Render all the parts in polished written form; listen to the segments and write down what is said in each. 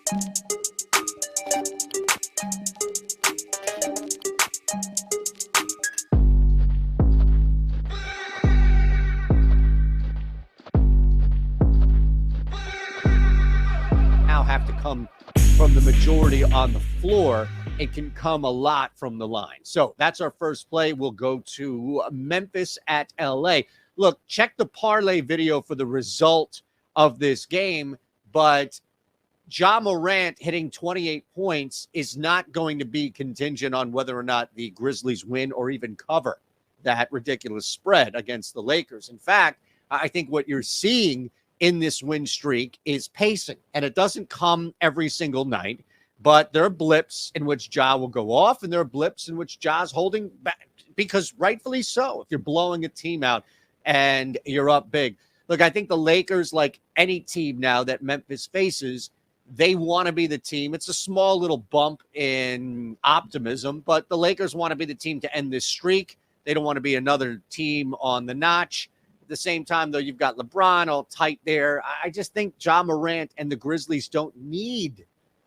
Now have to come from the majority on the floor. It can come a lot from the line. So that's our first play. We'll go to Memphis at LA. Look, check the parlay video for the result of this game, but Ja Morant hitting 28 points is not going to be contingent on whether or not the Grizzlies win or even cover that ridiculous spread against the Lakers. In fact, I think what you're seeing in this win streak is pacing, and it doesn't come every single night, but there are blips in which Ja will go off, and there are blips in which Ja's holding back, because rightfully so, if you're blowing a team out and you're up big. Look, I think the Lakers, like any team now that Memphis faces, they want to be the team. It's a small little bump in optimism, but the Lakers want to be the team to end this streak. They don't want to be another team on the notch. At the same time, though, you've got LeBron all tight there. I just think Ja Morant and the Grizzlies don't need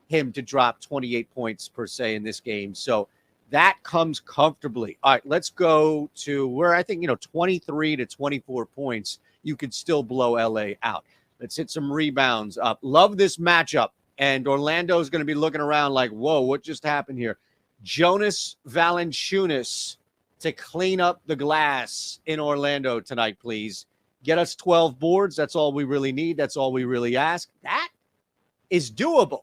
him to drop 28 points per se in this game. So that comes comfortably. All right, let's go to where I think, 23 to 24 points, you could still blow LA out. Let's hit some rebounds up. Love this matchup. And Orlando is going to be looking around like, whoa, what just happened here? Jonas Valanciunas to clean up the glass in Orlando tonight, please. Get us 12 boards. That's all we really need. That's all we really ask. That is doable,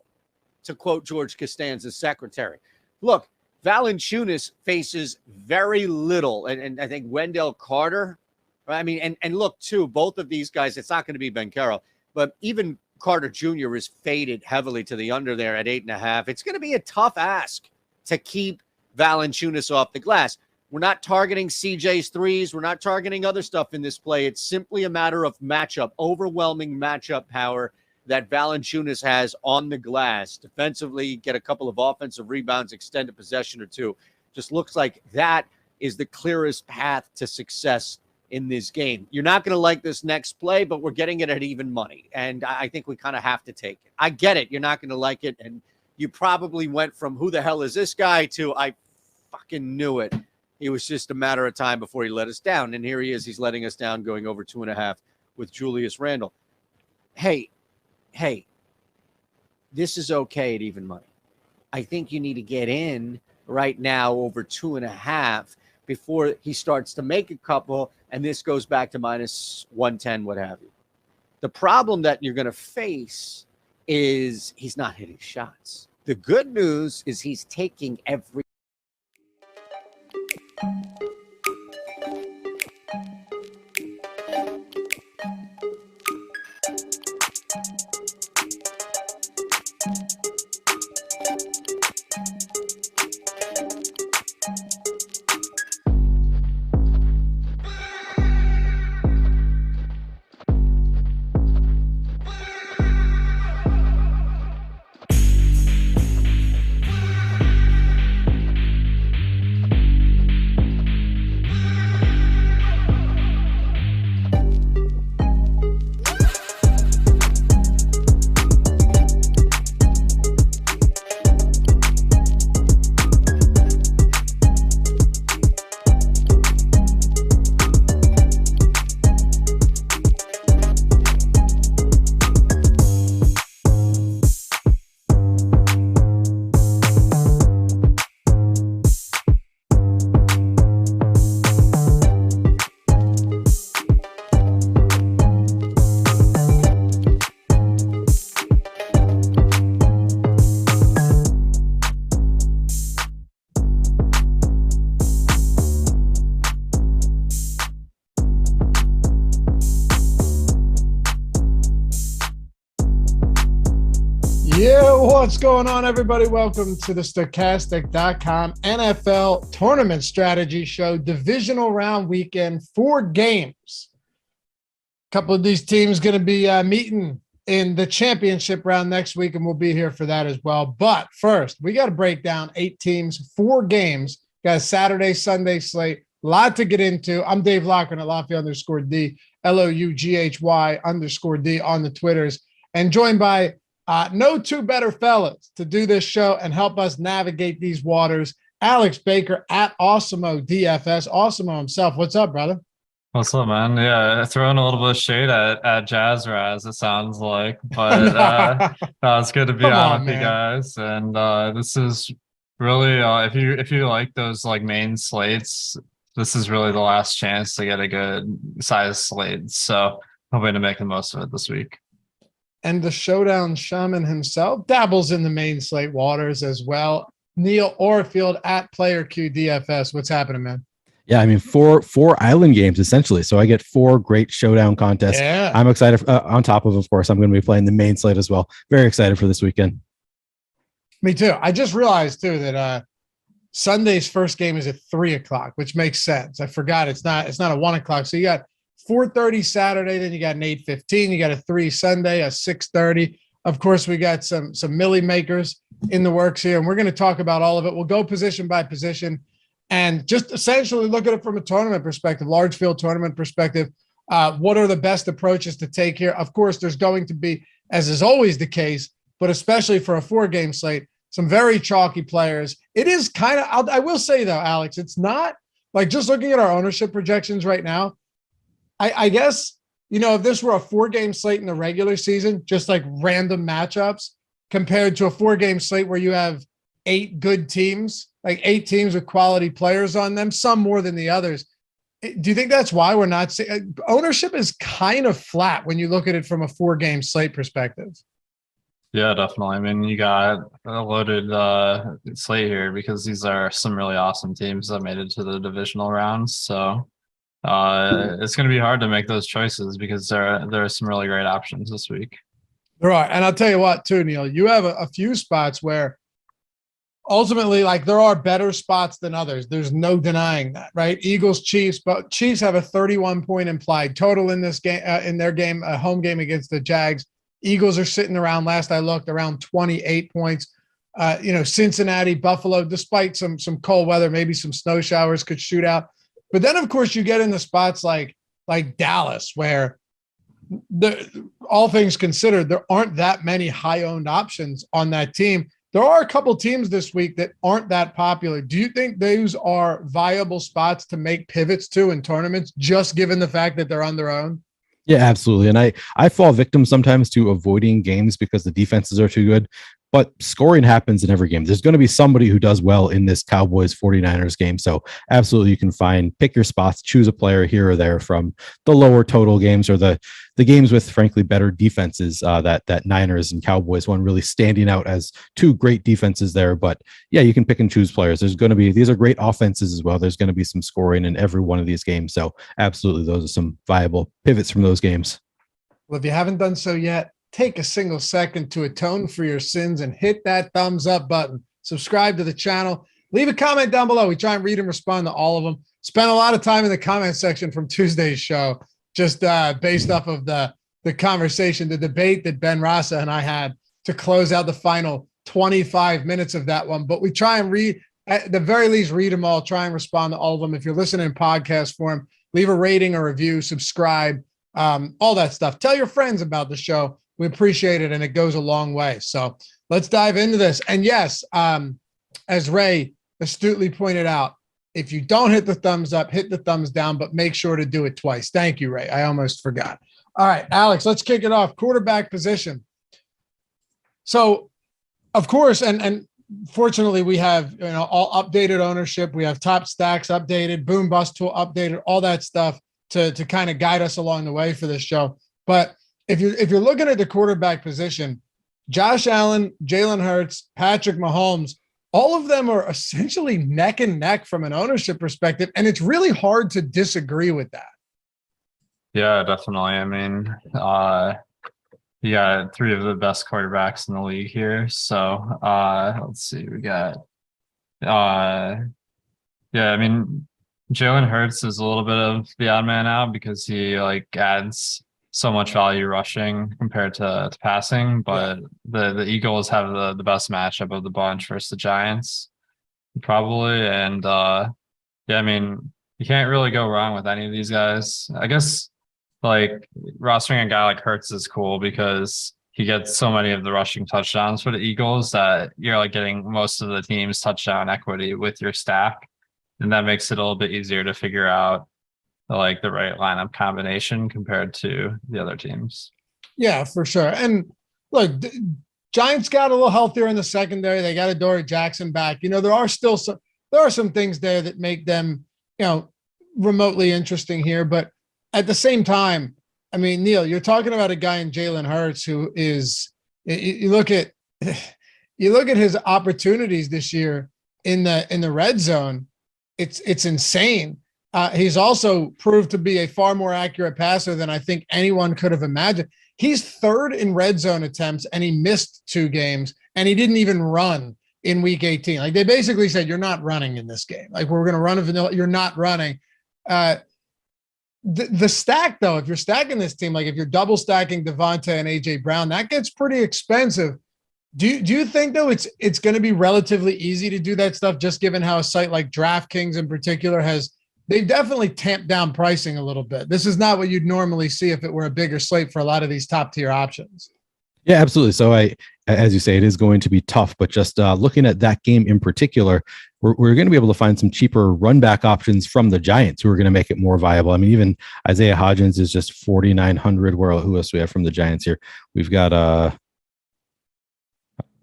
to quote George Costanza's secretary. Look, Valanciunas faces very little, and I think Wendell Carter, right? I mean, and look, too, both of these guys, it's not going to be Banchero, but even Carter Jr. is faded heavily to the under there at 8.5. It's going to be a tough ask to keep Valanciunas off the glass. We're not targeting CJ's threes. We're not targeting other stuff in this play. It's simply a matter of matchup, overwhelming matchup power that Valanciunas has on the glass. Defensively, get a couple of offensive rebounds, extend a possession or two. Just looks like that is the clearest path to success in this game. You're not going to like this next play, but we're getting it at even money. And I think we kind of have to take it. I get it. You're not going to like it. And you probably went from who the hell is this guy to I fucking knew it. It was just a matter of time before he let us down. And here he is. He's letting us down, going over 2.5 with Julius Randle. Hey, this is okay at even money. I think you need to get in right now over 2.5 before he starts to make a couple, and this goes back to minus 110, what have you. The problem that you're going to face is he's not hitting shots. The good news is he's taking every What's going on, everybody? Welcome to the Stokastic.com NFL Tournament Strategy Show. Divisional round weekend, 4 games. A couple of these teams going to be meeting in the championship round next week, and we'll be here for that as well. But first, we got to break down 8 teams, 4 games. Got a Saturday, Sunday slate. A lot to get into. I'm Dave Loughran at Lafayette_D, LOUGHY_D on the Twitters, and joined by No two better fellas to do this show and help us navigate these waters. Alex Baker at Awesemo DFS. Awesemo himself. What's up, brother? What's up, man? Yeah, throwing a little bit of shade at Jazz Raz, it sounds like, but it's good to be Come on on, with you man. guys. And this is really if you like those like main slates, this is really the last chance to get a good size slate. So hoping to make the most of it this week. And the showdown shaman himself dabbles in the main slate waters as well. Neil Orfield at Player Q DFS. What's happening, man? Yeah, I mean, four island games essentially. So I get 4 great showdown contests. Yeah. I'm excited. On top of course, I'm going to be playing the main slate as well. Very excited for this weekend. Me too. I just realized too that Sunday's first game is at 3:00, which makes sense. I forgot it's not a 1:00. So you got 4:30 Saturday, then you got an 8:15. You got a 3 Sunday, a 6:30. Of course, we got some millie makers in the works here, and we're going to talk about all of it. We'll go position by position and just essentially look at it from a tournament perspective, large field tournament perspective. What are the best approaches to take here? Of course, there's going to be, as is always the case, but especially for a 4-game slate, some very chalky players. It is kind of, I will say though, Alex, it's not like just looking at our ownership projections right now. I guess, if this were a 4-game slate in the regular season, just like random matchups compared to a 4-game slate where you have 8 good teams, like 8 teams with quality players on them, some more than the others. Do you think that's why we're not seeing ownership is kind of flat when you look at it from a 4-game slate perspective? Yeah, definitely. I mean, you got a loaded slate here because these are some really awesome teams that made it to the divisional rounds. So it's going to be hard to make those choices because there are some really great options this week. There are. And I'll tell you what, too, Neil, you have a few spots where ultimately, like, there are better spots than others. There's no denying that, right? Eagles, Chiefs, but Chiefs have a 31-point implied total in this game, in their game, a home game against the Jags. Eagles are sitting around, last I looked, around 28 points. Cincinnati, Buffalo, despite some cold weather, maybe some snow showers could shoot out. But then, of course, you get into spots like Dallas, where all things considered, there aren't that many high-owned options on that team. There are a couple teams this week that aren't that popular. Do you think those are viable spots to make pivots to in tournaments, just given the fact that they're on their own? Yeah, absolutely. And I fall victim sometimes to avoiding games because the defenses are too good. But scoring happens in every game. There's going to be somebody who does well in this Cowboys 49ers game. So absolutely, you can pick your spots, choose a player here or there from the lower total games or the games with, frankly, better defenses. That Niners and Cowboys one really standing out as 2 great defenses there. But yeah, you can pick and choose players. These are great offenses as well. There's going to be some scoring in every one of these games. So absolutely, those are some viable pivots from those games. Well, if you haven't done so yet, take a single second to atone for your sins and hit that thumbs up button. Subscribe to the channel. Leave a comment down below. We try and read and respond to all of them. Spent a lot of time in the comment section from Tuesday's show, just based off of the conversation, the debate that Ben Rasa and I had to close out the final 25 minutes of that one. But we try and read, at the very least, read them all, try and respond to all of them. If you're listening in podcast form, leave a rating or review, subscribe, all that stuff. Tell your friends about the show. We appreciate it, and it goes a long way. So let's dive into this. And yes, as Ray astutely pointed out, if you don't hit the thumbs up, hit the thumbs down, but make sure to do it twice. Thank you, Ray. I almost forgot. All right, Alex, let's kick it off. Quarterback position. So, of course, and fortunately, we have all updated ownership. We have top stacks updated, boom bust tool updated, all that stuff to kind of guide us along the way for this show. But if you're looking at the quarterback position, Josh Allen, Jalen Hurts, Patrick Mahomes, all of them are essentially neck and neck from an ownership perspective, and it's really hard to disagree with that. Yeah, definitely. I mean, you got 3 of the best quarterbacks in the league here. So let's see, we got I mean, Jalen Hurts is a little bit of the odd man out because he adds so much value rushing compared to passing, but the Eagles have the best matchup of the bunch versus the Giants, probably. And I mean, you can't really go wrong with any of these guys. I guess rostering a guy like Hurts is cool because he gets so many of the rushing touchdowns for the Eagles that you're like getting most of the team's touchdown equity with your stack. And that makes it a little bit easier to figure out like the right lineup combination compared to the other teams. Yeah, for sure. And look, Giants got a little healthier in the secondary. They got Adoree Jackson back. There are some things there that make them, remotely interesting here. But at the same time, I mean, Neil, you're talking about a guy in Jalen Hurts who is, you look at his opportunities this year in the red zone. It's insane. He's also proved to be a far more accurate passer than I think anyone could have imagined. He's third in red zone attempts, and he missed 2 games, and he didn't even run in week 18. Like, they basically said, you're not running in this game. Like, we're going to run a vanilla. You're not running. The stack, though, if you're stacking this team, like if you're double stacking Devonta and AJ Brown, that gets pretty expensive. Do you think, though, it's going to be relatively easy to do that stuff, just given how a site like DraftKings in particular they've definitely tamped down pricing a little bit. This is not what you'd normally see if it were a bigger slate for a lot of these top tier options. Yeah, absolutely. So as you say, it is going to be tough, but just looking at that game in particular, we're going to be able to find some cheaper run back options from the Giants who are going to make it more viable. I mean, even Isaiah Hodgins is just 4,900. Who else do we have from the Giants here? We've got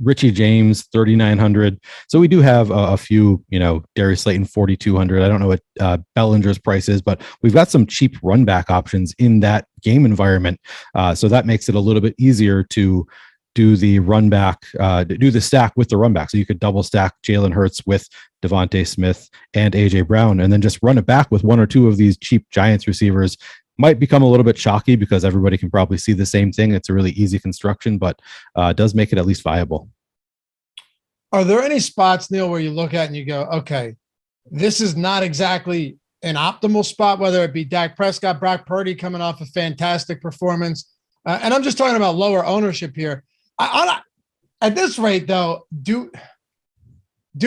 Richie James, 3,900. So we do have a few, Darius Slayton, 4,200. I don't know what Bellinger's price is, but we've got some cheap run back options in that game environment. So that makes it a little bit easier to do the run back, do the stack with the run back. So you could double stack Jalen Hurts with Devontae Smith and AJ Brown, and then just run it back with 1 or 2 of these cheap Giants receivers. Might become a little bit chalky because everybody can probably see the same thing. It's a really easy construction, but it does make it at least viable. Are there any spots, Neil, where you look at and you go, okay, this is not exactly an optimal spot, whether it be Dak Prescott, Brock Purdy coming off a fantastic performance? And I'm just talking about lower ownership here. At this rate, though, do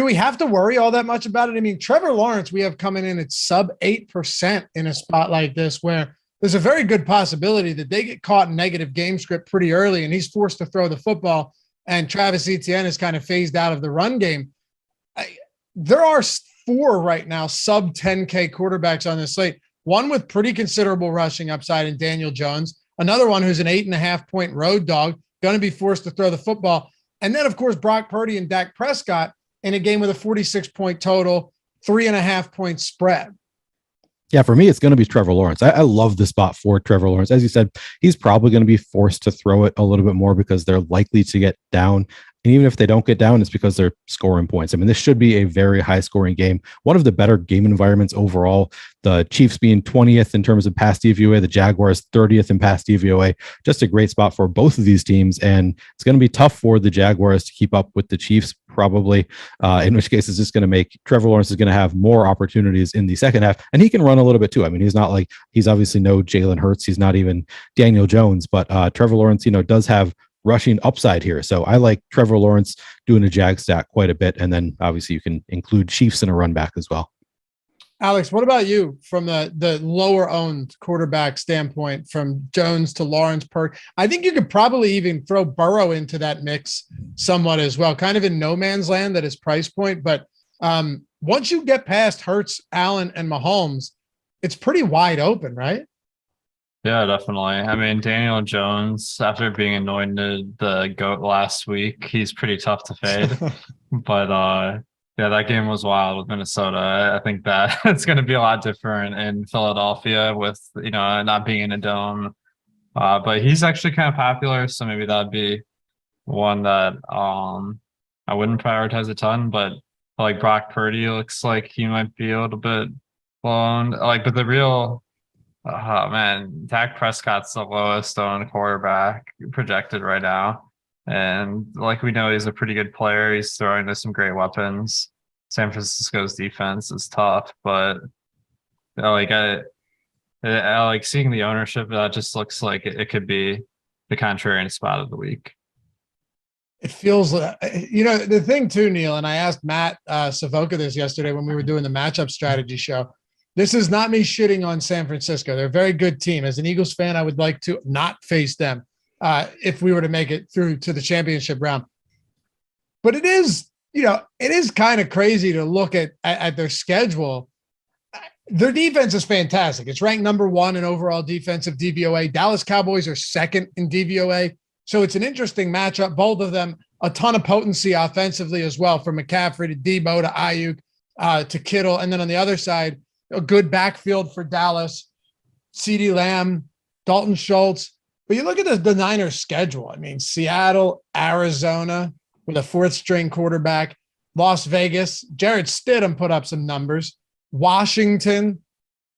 we have to worry all that much about it? I mean, Trevor Lawrence, we have coming in at sub 8% in a spot like this, where there's a very good possibility that they get caught in negative game script pretty early and he's forced to throw the football, and Travis Etienne is kind of phased out of the run game. There are 4 right now sub 10K quarterbacks on this slate, one with pretty considerable rushing upside in Daniel Jones, another one who's an 8.5 point road dog, going to be forced to throw the football. And then, of course, Brock Purdy and Dak Prescott in a game with a 46 point total, 3.5 point spread. Yeah, for me, it's going to be Trevor Lawrence. I love the spot for Trevor Lawrence. As you said, he's probably going to be forced to throw it a little bit more because they're likely to get down. And even if they don't get down, it's because they're scoring points. I mean, this should be a very high scoring game. One of the better game environments overall. The Chiefs being 20th in terms of pass DVOA, the Jaguars 30th in pass DVOA. Just a great spot for both of these teams. And it's going to be tough for the Jaguars to keep up with the Chiefs, probably, in which case it's just going to make Trevor Lawrence is going to have more opportunities in the second half. And he can run a little bit too. I mean, he's obviously no Jalen Hurts. He's not even Daniel Jones, but Trevor Lawrence, does have rushing upside here. So I like Trevor Lawrence doing a jag stack quite a bit. And then obviously you can include Chiefs in a run back as well. Alex, what about you from the lower owned quarterback standpoint, from Jones to Lawrence? I think you could probably even throw Burrow into that mix somewhat as well, kind of in no man's land at his price point. But once you get past Hurts, Allen, and Mahomes, it's pretty wide open, right? Yeah, definitely. I mean, Daniel Jones, after being anointed the GOAT last week, he's pretty tough to fade. But yeah, that game was wild with Minnesota. I think that it's going to be a lot different in Philadelphia with, not being in a dome. But he's actually kind of popular, so maybe that'd be one that I wouldn't prioritize a ton. But like Brock Purdy looks like he might be a little bit blown. But the real... Oh man, Dak Prescott's the lowest owned quarterback projected right now. And we know he's a pretty good player. He's throwing to some great weapons. San Francisco's defense is tough, but I like seeing the ownership. That just looks like it could be the contrarian spot of the week. It feels the thing too, Neil, and I asked Matt Savoca this yesterday when we were doing the matchup strategy show. This is not me shitting on San Francisco. They're a very good team. As an Eagles fan, I would like to not face them. if we were to make it through to the championship round. But it is kind of crazy to look at their schedule. Their defense is fantastic. It's ranked number 1 in overall defensive DVOA. Dallas Cowboys are second in DVOA. So it's an interesting matchup. Both of them, a ton of potency offensively as well, from McCaffrey to Debo to Ayuk to Kittle. And then on the other side, a good backfield for Dallas, CeeDee Lamb, Dalton Schultz. But you look at the Niners schedule. I mean, Seattle, Arizona with a 4th-string quarterback, Las Vegas, Jarrett Stidham put up some numbers, Washington,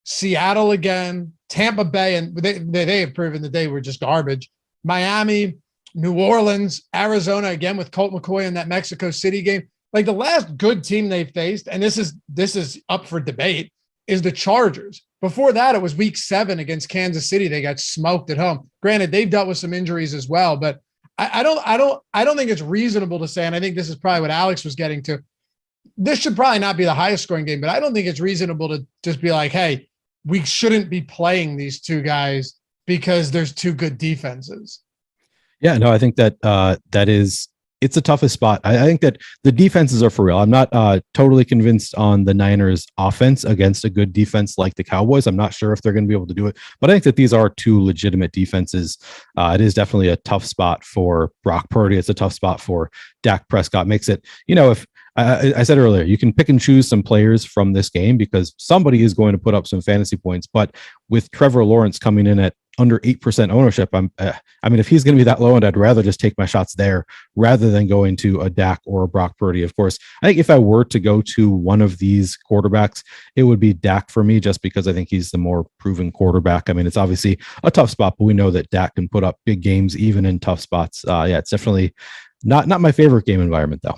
Seattle again, Tampa Bay, and they have proven that they were just garbage. Miami, New Orleans, Arizona again with Colt McCoy in that Mexico City game. Like, the last good team they faced, and this is up for debate, is the Chargers. Before that, it was week 7 against Kansas City. They got smoked at home. Granted, they've dealt with some injuries as well, but I don't think it's reasonable to say, and I think this is probably what Alex was getting to. This should probably not be the highest scoring game, but I don't think it's reasonable to just be like, hey, we shouldn't be playing these two guys because there's 2 good defenses. Yeah, no, I think that it's the toughest spot. I think that the defenses are for real. I'm not totally convinced on the Niners offense against a good defense like the Cowboys. I'm not sure if they're going to be able to do it, but I think that these are 2 legitimate defenses. It is definitely a tough spot for Brock Purdy. It's a tough spot for Dak Prescott. Makes it, if I said earlier, you can pick and choose some players from this game because somebody is going to put up some fantasy points, but with Trevor Lawrence coming in at under 8% ownership, if he's going to be that low, and I'd rather just take my shots there rather than going to a Dak or a Brock Purdy. Of course, I think if I were to go to one of these quarterbacks, it would be Dak for me, just because I think he's the more proven quarterback. I mean, it's obviously a tough spot, but we know that Dak can put up big games even in tough spots. It's definitely not my favorite game environment, though.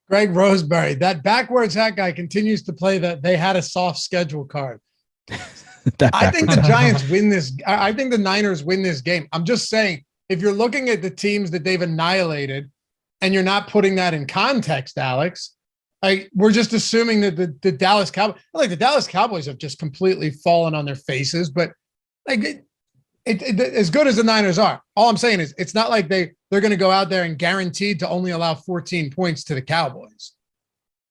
Greg Roseberry, that backwards hat guy continues to play that they had a soft schedule card. I think the Giants win this. I think the Niners win this game. I'm just saying, if you're looking at the teams that they've annihilated and you're not putting that in context, Alex, we're just assuming that the Dallas Cowboys, the Dallas Cowboys have just completely fallen on their faces, but as good as the Niners are, all I'm saying is it's not like they're going to go out there and guaranteed to only allow 14 points to the Cowboys.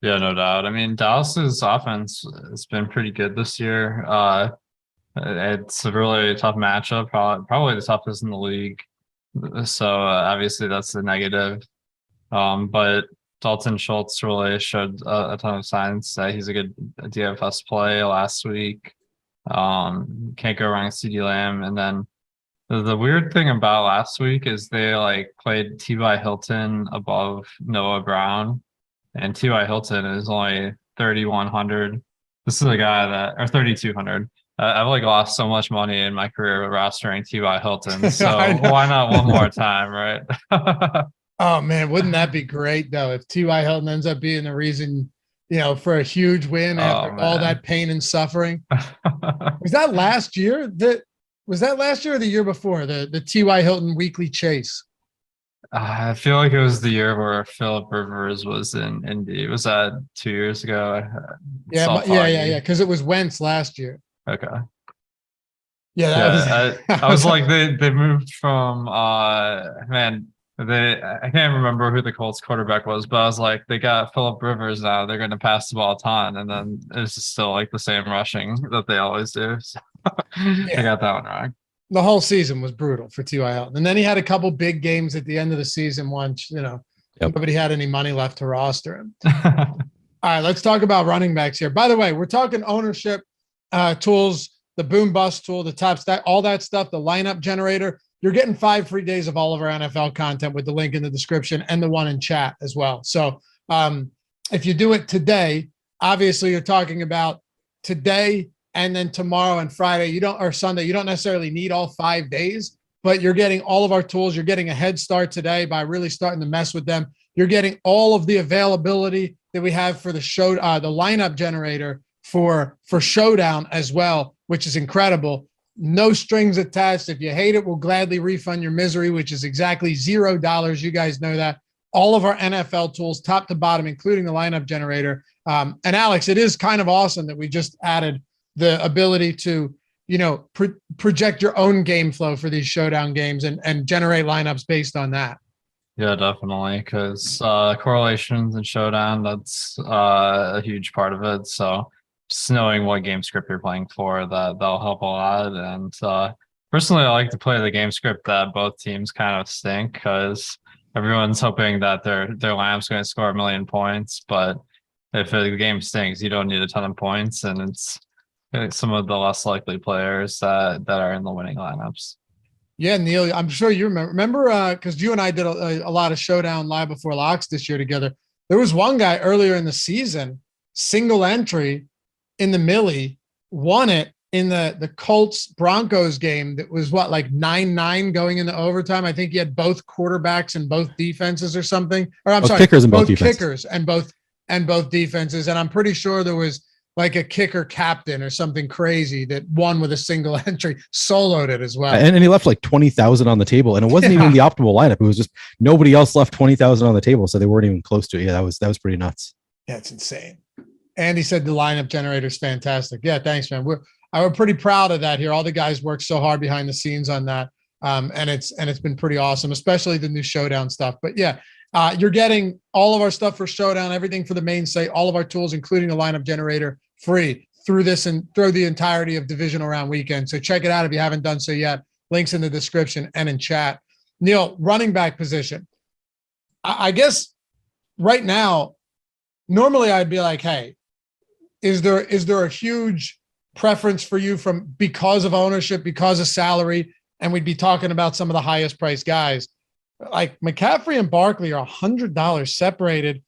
Yeah, no doubt. I mean, Dallas's offense has been pretty good this year. It's a really tough matchup, probably the toughest in the league. So obviously that's the negative. But Dalton Schultz really showed a ton of signs that he's a good DFS play last week. Can't go wrong with CeeDee Lamb. And then the weird thing about last week is they played T.Y. Hilton above Noah Brown, and T.Y. Hilton is only 3,100. This is a guy or 3,200. I've lost so much money in my career rostering T.Y. Hilton. So why not one more time, right? Oh man, wouldn't that be great though if T.Y. Hilton ends up being the reason, for a huge win after all that pain and suffering? Was that last year? Was that last year or the year before? The T.Y. Hilton weekly chase? I feel like it was the year where Phillip Rivers was in Indy. Was that 2 years ago? Yeah. Because it was Wentz last year. Okay. Yeah, I was like, they moved from I can't remember who the Colts quarterback was, but I was like, they got Phillip Rivers now. They're going to pass the ball a ton, and then it's just still the same rushing that they always do. So I got that one wrong. The whole season was brutal for T.Y. Hilton, and then he had a couple big games at the end of the season once nobody had any money left to roster him. All right, let's talk about running backs here. By the way, we're talking ownership tools, the boom bust tool, the top stack, all that stuff, the lineup generator. You're getting 5 free days of all of our NFL content with the link in the description and the one in chat as well. So if you do it today, obviously you're talking about today and then tomorrow and Friday, or Sunday. You don't necessarily need all 5 days, but you're getting all of our tools. You're getting a head start today by really starting to mess with them. You're getting all of the availability that we have for the show, the lineup generator for Showdown as well, which is incredible. No strings attached. If you hate it, we'll gladly refund your misery, which is exactly $0. You guys know that. All of our NFL tools, top to bottom, including the lineup generator. And Alex, it is kind of awesome that we just added the ability to project your own game flow for these showdown games and generate lineups based on that. Yeah, definitely. Because correlations and showdown, that's a huge part of it. So just knowing what game script you're playing for, that'll help a lot. And personally, I like to play the game script that both teams kind of stink, because everyone's hoping that their lineup's going to score 1 million points. But if the game stinks, you don't need a ton of points, and it's some of the less likely players that are in the winning lineups. Yeah, Neil, I'm sure you remember because you and I did a lot of showdown live before locks this year together. There was one guy earlier in the season, single entry in the Millie, won it in the Colts Broncos game. That was like 9-9 going into overtime. I think he had both quarterbacks and both defenses or something. Or I'm sorry, kickers and both kickers and both defenses. And I'm pretty sure there was like a kicker captain or something crazy that won with a single entry, soloed it as well. And he left like 20,000 on the table, and it wasn't even the optimal lineup. It was just nobody else left 20,000 on the table, so they weren't even close to it. Yeah, that was pretty nuts. Yeah, it's insane. Andy said the lineup generator is fantastic. Yeah, thanks, man. We're pretty proud of that here. All the guys worked so hard behind the scenes on that, and it's been pretty awesome, especially the new showdown stuff. But yeah, you're getting all of our stuff for showdown, everything for the main site, all of our tools, including the lineup generator, free through this and through the entirety of divisional round weekend. So check it out if you haven't done so yet. Links in the description and in chat. Neil, running back position. I guess right now, normally I'd be like, hey, is there a huge preference for you because of ownership, because of salary? And we'd be talking about some of the highest priced guys. Like McCaffrey and Barkley are $100 separated.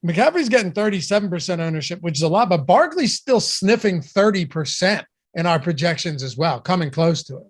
McCaffrey's getting 37% ownership, which is a lot, but Barkley's still sniffing 30% in our projections as well, coming close to it.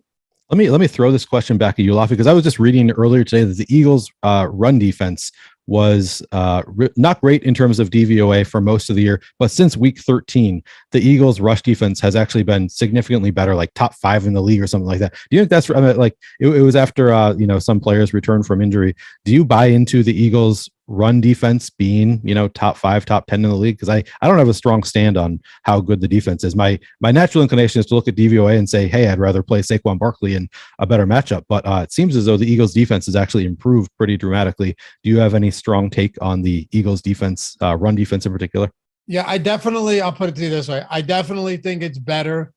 Let me throw this question back at you, Laffy, because I was just reading earlier today that the Eagles' run defense was not great in terms of DVOA for most of the year, but since week 13, the Eagles' rush defense has actually been significantly better, like top 5 in the league or something like that. Do you think that's like it was after some players returned from injury? Do you buy into the Eagles' run defense being top 5, top 10 in the league? Because I don't have a strong stand on how good the defense is. My natural inclination is to look at DVOA and say, hey, I'd rather play Saquon Barkley in a better matchup. But it seems as though the Eagles' defense has actually improved pretty dramatically. Do you have any strong take on the Eagles' defense, run defense in particular? Yeah, I'll put it to you this way. I definitely think it's better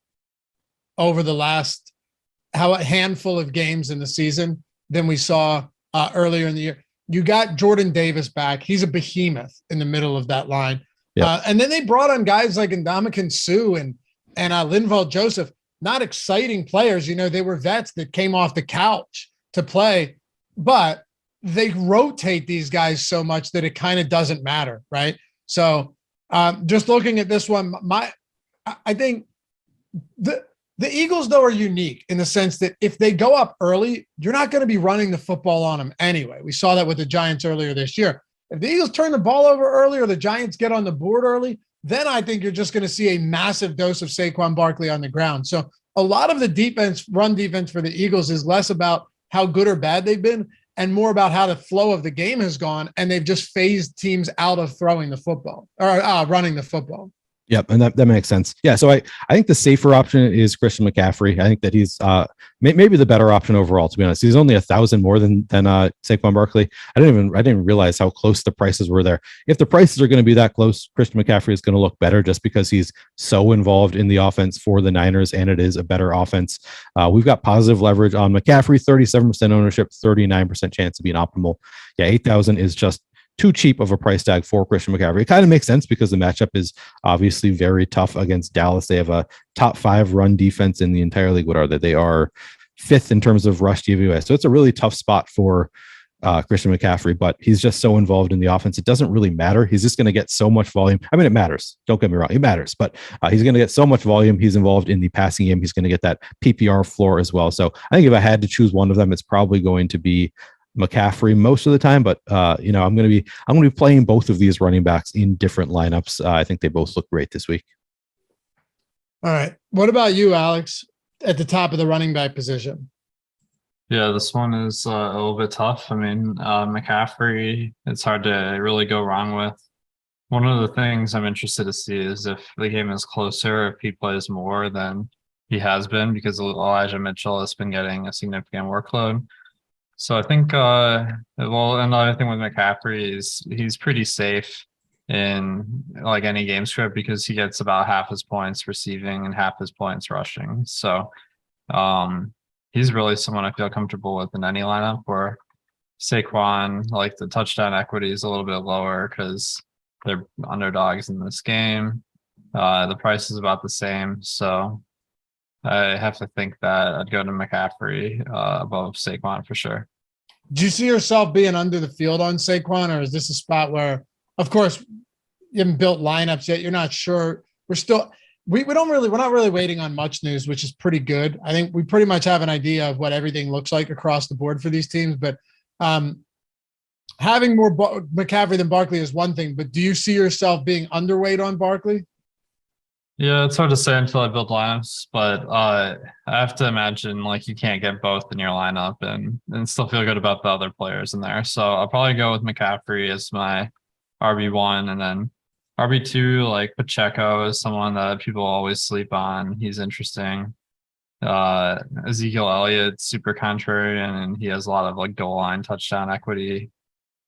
over the last a handful of games in the season than we saw earlier in the year. You got Jordan Davis back. He's a behemoth in the middle of that line. Yep. And then they brought on guys like Ndamukong Suh and Linval Joseph, not exciting players. They were vets that came off the couch to play, but they rotate these guys so much that it kind of doesn't matter, right? So just looking at this one, I think the Eagles, though, are unique in the sense that if they go up early, you're not going to be running the football on them anyway. We saw that with the Giants earlier this year. If the Eagles turn the ball over early or the Giants get on the board early, then I think you're just going to see a massive dose of Saquon Barkley on the ground. So a lot of the run defense for the Eagles is less about how good or bad they've been and more about how the flow of the game has gone, and they've just phased teams out of throwing the football or running the football. Yep, and that makes sense. Yeah, so I think the safer option is Christian McCaffrey. I think that he's maybe the better option overall. To be honest, he's only 1,000 more than Saquon Barkley. I didn't realize how close the prices were there. If the prices are going to be that close, Christian McCaffrey is going to look better just because he's so involved in the offense for the Niners, and it is a better offense. We've got positive leverage on McCaffrey, 37% ownership, 39% chance of being optimal. Yeah, 8,000 is just too cheap of a price tag for Christian McCaffrey. It kind of makes sense because the matchup is obviously very tough against Dallas. They have a top 5 run defense in the entire league. What are they? They are 5th in terms of rush DVOA. So it's a really tough spot for Christian McCaffrey, but he's just so involved in the offense. It doesn't really matter. He's just going to get so much volume. I mean, it matters. Don't get me wrong. It matters, but he's going to get so much volume. He's involved in the passing game. He's going to get that PPR floor as well. So I think if I had to choose one of them, it's probably going to be McCaffrey most of the time, but I'm going to be playing both of these running backs in different lineups. I think they both look great this week. All right. What about you, Alex, at the top of the running back position? Yeah, this one is a little bit tough. I mean, McCaffrey, it's hard to really go wrong with. One of the things I'm interested to see is if the game is closer, if he plays more, then he has been, because Elijah Mitchell has been getting a significant workload. So I think, another thing with McCaffrey is he's pretty safe in like any game script because he gets about half his points receiving and half his points rushing. So he's really someone I feel comfortable with in any lineup. Where Saquon, like the touchdown equity is a little bit lower because they're underdogs in this game. The price is about the same. So I have to think that I'd go to McCaffrey above Saquon for sure. Do you see yourself being under the field on Saquon, or is this a spot where, of course, you haven't built lineups yet? You're not sure. We're not really waiting on much news, which is pretty good. I think we pretty much have an idea of what everything looks like across the board for these teams. But having more McCaffrey than Barkley is one thing. But do you see yourself being underweight on Barkley? Yeah, it's hard to say until I build lineups, but I have to imagine like you can't get both in your lineup and still feel good about the other players in there. So I'll probably go with McCaffrey as my RB1, and then RB2, like Pacheco is someone that people always sleep on. He's interesting. Ezekiel Elliott, super contrarian, and he has a lot of like goal line touchdown equity.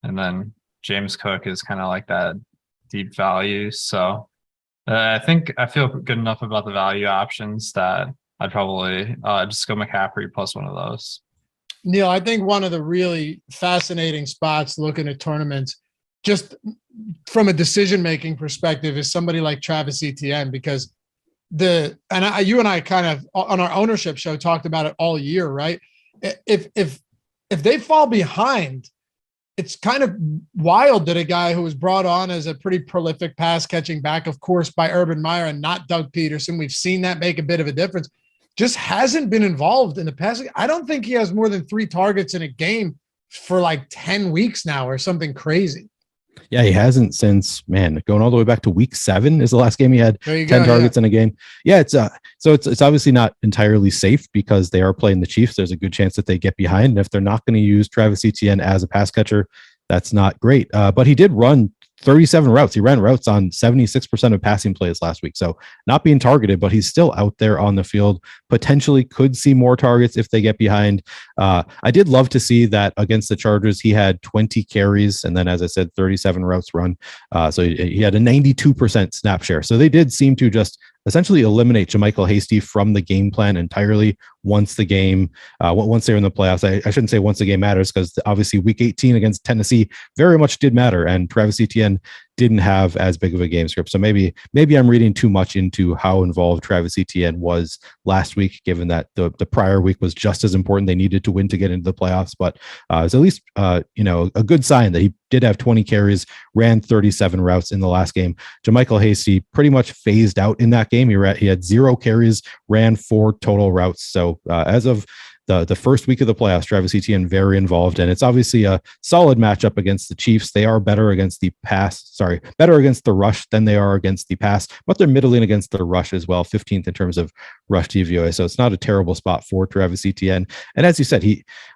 And then James Cook is kind of like that deep value. So I think I feel good enough about the value options that I'd probably just go McCaffrey plus one of those. Neil, I think one of the really fascinating spots looking at tournaments, just from a decision-making perspective, is somebody like Travis Etienne, because you and I kind of on our ownership show talked about it all year, right? If they fall behind, it's kind of wild that a guy who was brought on as a pretty prolific pass catching back, of course, by Urban Meyer and not Doug Peterson. We've seen that make a bit of a difference. Just hasn't been involved in the passing. I don't think he has more than 3 targets in a game for like 10 weeks now or something crazy. Yeah, he hasn't since, going all the way back to week 7 is the last game he had 10 targets in a game. Yeah, it's obviously not entirely safe because they are playing the Chiefs. There's a good chance that they get behind. And if they're not going to use Travis Etienne as a pass catcher, that's not great. But he did run 37 routes. He ran routes on 76% of passing plays last week. So not being targeted, but he's still out there on the field. Potentially could see more targets if they get behind. I did love to see that against the Chargers, he had 20 carries. And then, as I said, 37 routes run. So he had a 92% snap share. So they did seem to just essentially eliminate JaMychal Hasty from the game plan entirely once they're in the playoffs. I shouldn't say once the game matters, because obviously week 18 against Tennessee very much did matter, and Travis Etienne didn't have as big of a game script. So maybe I'm reading too much into how involved Travis Etienne was last week, given that the prior week was just as important. They needed to win to get into the playoffs, but it's at least a good sign that he did have 20 carries, ran 37 routes in the last game. JaMychal Hasty pretty much phased out in that game. He had 0 carries, ran 4 total routes. So as of the first week of the playoffs, Travis Etienne very involved, and it's obviously a solid matchup against the Chiefs. They are better against the rush than they are against the pass, but they're middling against the rush as well, 15th in terms of rush DVOA. So it's not a terrible spot for Travis Etienne. And as you said,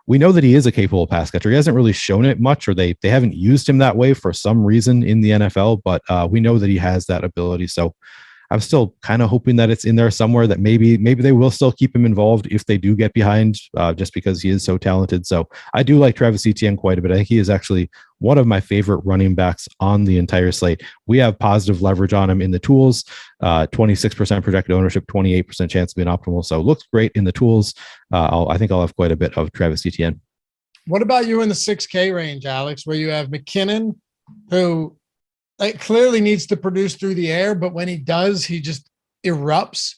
we know that he is a capable pass catcher. He hasn't really shown it much, or they haven't used him that way for some reason in the NFL, but we know that he has that ability. So I'm still kind of hoping that it's in there somewhere, that maybe they will still keep him involved if they do get behind, just because he is so talented. So I do like Travis Etienne quite a bit. I think he is actually one of my favorite running backs on the entire slate. We have positive leverage on him in the tools, 26% projected ownership, 28% chance of being optimal. So looks great in the tools. I think I'll have quite a bit of Travis Etienne. What about you in the 6K range, Alex, where you have McKinnon, who clearly needs to produce through the air, but when he does, he just erupts.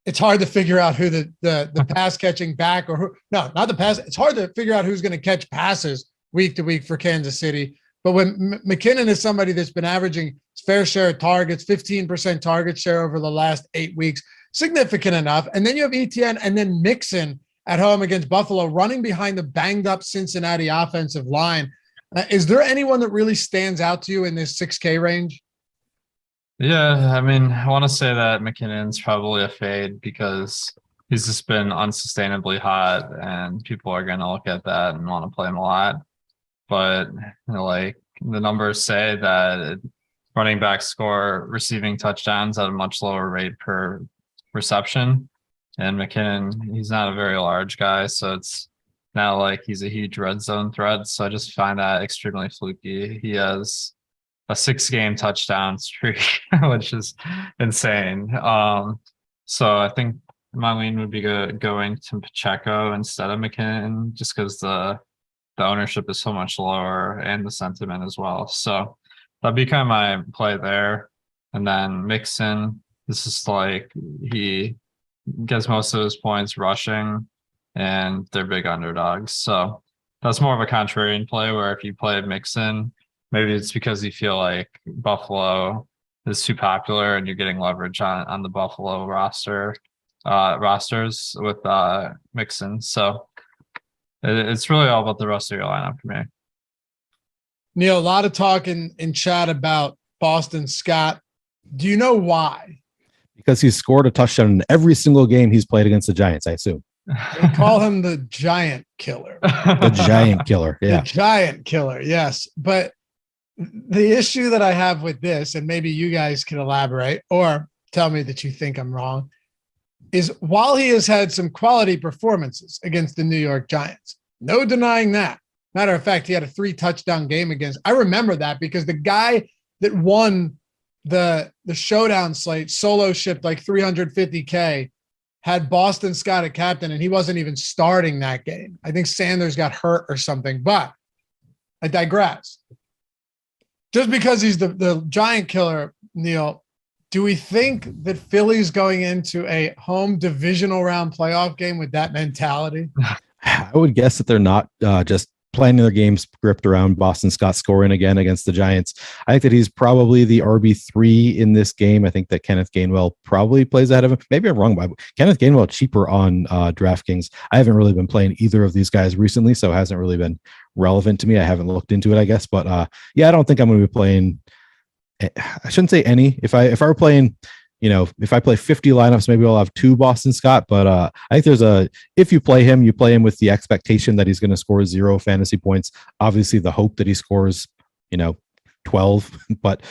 It's hard to figure out who the pass catching back not the pass. It's hard to figure out who's going to catch passes week to week for Kansas City. But when McKinnon is somebody that's been averaging fair share of targets, 15% target share over the last 8 weeks, significant enough. And then you have Etienne and then Mixon at home against Buffalo, running behind the banged up Cincinnati offensive line. Is there anyone that really stands out to you in this 6K range? Yeah, I mean, I want to say that McKinnon's probably a fade because he's just been unsustainably hot, and people are going to look at that and want to play him a lot. But like the numbers say that running backs score receiving touchdowns at a much lower rate per reception. And McKinnon, he's not a very large guy, so it's not like he's a huge red zone threat. So I just find that extremely fluky. He has a 6-game touchdown streak, which is insane. So I think my lean would be going to Pacheco instead of McKinnon, just because the ownership is so much lower and the sentiment as well. So that'd be kind of my play there. And then Mixon, this is like he gets most of his points rushing, and they're big underdogs. So that's more of a contrarian play, where if you play Mixon, maybe it's because you feel like Buffalo is too popular and you're getting leverage on the Buffalo rosters with Mixon. So it's really all about the rest of your lineup for me. Neil, a lot of talk in chat about Boston Scott. Do you know why? Because he's scored a touchdown in every single game he's played against the Giants, I assume. They call him the Giant Killer. The Giant Killer, yeah. The Giant Killer, yes. But the issue that I have with this, and maybe you guys can elaborate or tell me that you think I'm wrong, is while he has had some quality performances against the New York Giants, no denying that. Matter of fact, he had a 3-touchdown game against. I remember that because the guy that won the showdown slate solo shipped like $350K, had Boston Scott at captain, and he wasn't even starting that game. I think Sanders got hurt or something, but I digress. Just because he's the Giant Killer, Neil, do we think that Philly's going into a home divisional round playoff game with that mentality? I would guess that they're not just planning their game script around Boston Scott scoring again against the Giants. I think that he's probably the RB3 in this game. I think that Kenneth Gainwell probably plays ahead of him. Maybe I'm wrong, but Kenneth Gainwell cheaper on DraftKings. I haven't really been playing either of these guys recently, so it hasn't really been relevant to me. I haven't looked into it, I guess. But yeah, I don't think I'm going to be playing. I shouldn't say any. If I were playing, if I play 50 lineups, maybe I'll have 2 Boston Scott. But I think if you play him with the expectation that he's going to score 0 fantasy points. Obviously, the hope that he scores, 12. But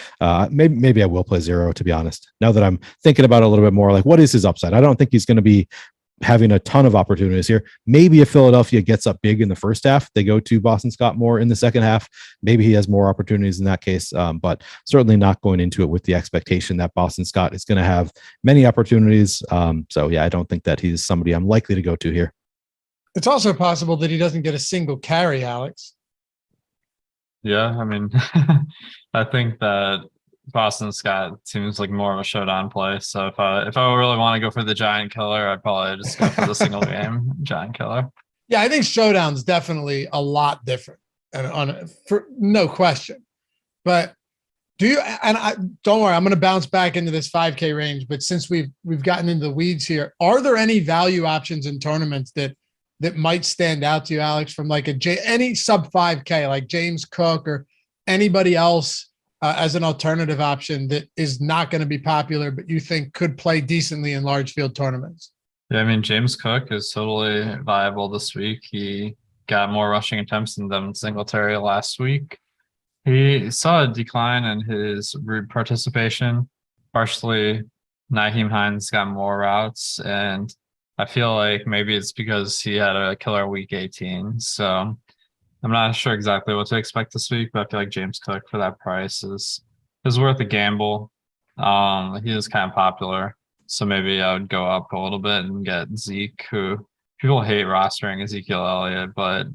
maybe I will play 0, to be honest. Now that I'm thinking about it a little bit more, like what is his upside? I don't think he's going to be having a ton of opportunities here. Maybe if Philadelphia gets up big in the first half, they go to Boston Scott more in the second half. Maybe he has more opportunities in that case, but certainly not going into it with the expectation that Boston Scott is going to have many opportunities. So yeah, I don't think that he's somebody I'm likely to go to here. It's also possible that he doesn't get a single carry, Alex. Yeah, I mean, I think that Boston Scott seems like more of a showdown play. So if I really want to go for the Giant Killer, I'd probably just go for the single game Giant Killer. Yeah, I think showdown's definitely a lot different, and for no question. But don't worry, I'm going to bounce back into this 5K range. But since we've gotten into the weeds here, are there any value options in tournaments that might stand out to you, Alex, from like any sub 5K, like James Cook or anybody else? As an alternative option that is not going to be popular, but you think could play decently in large field tournaments? Yeah, I mean, James Cook is totally viable this week. He got more rushing attempts than Devin Singletary last week. He saw a decline in his participation. Partially, Nyheim Hines got more routes, and I feel like maybe it's because he had a killer week 18. So I'm not sure exactly what to expect this week, but I feel like James Cook for that price is worth a gamble. He is kind of popular, so maybe I would go up a little bit and get Zeke, who people hate rostering Ezekiel Elliott, but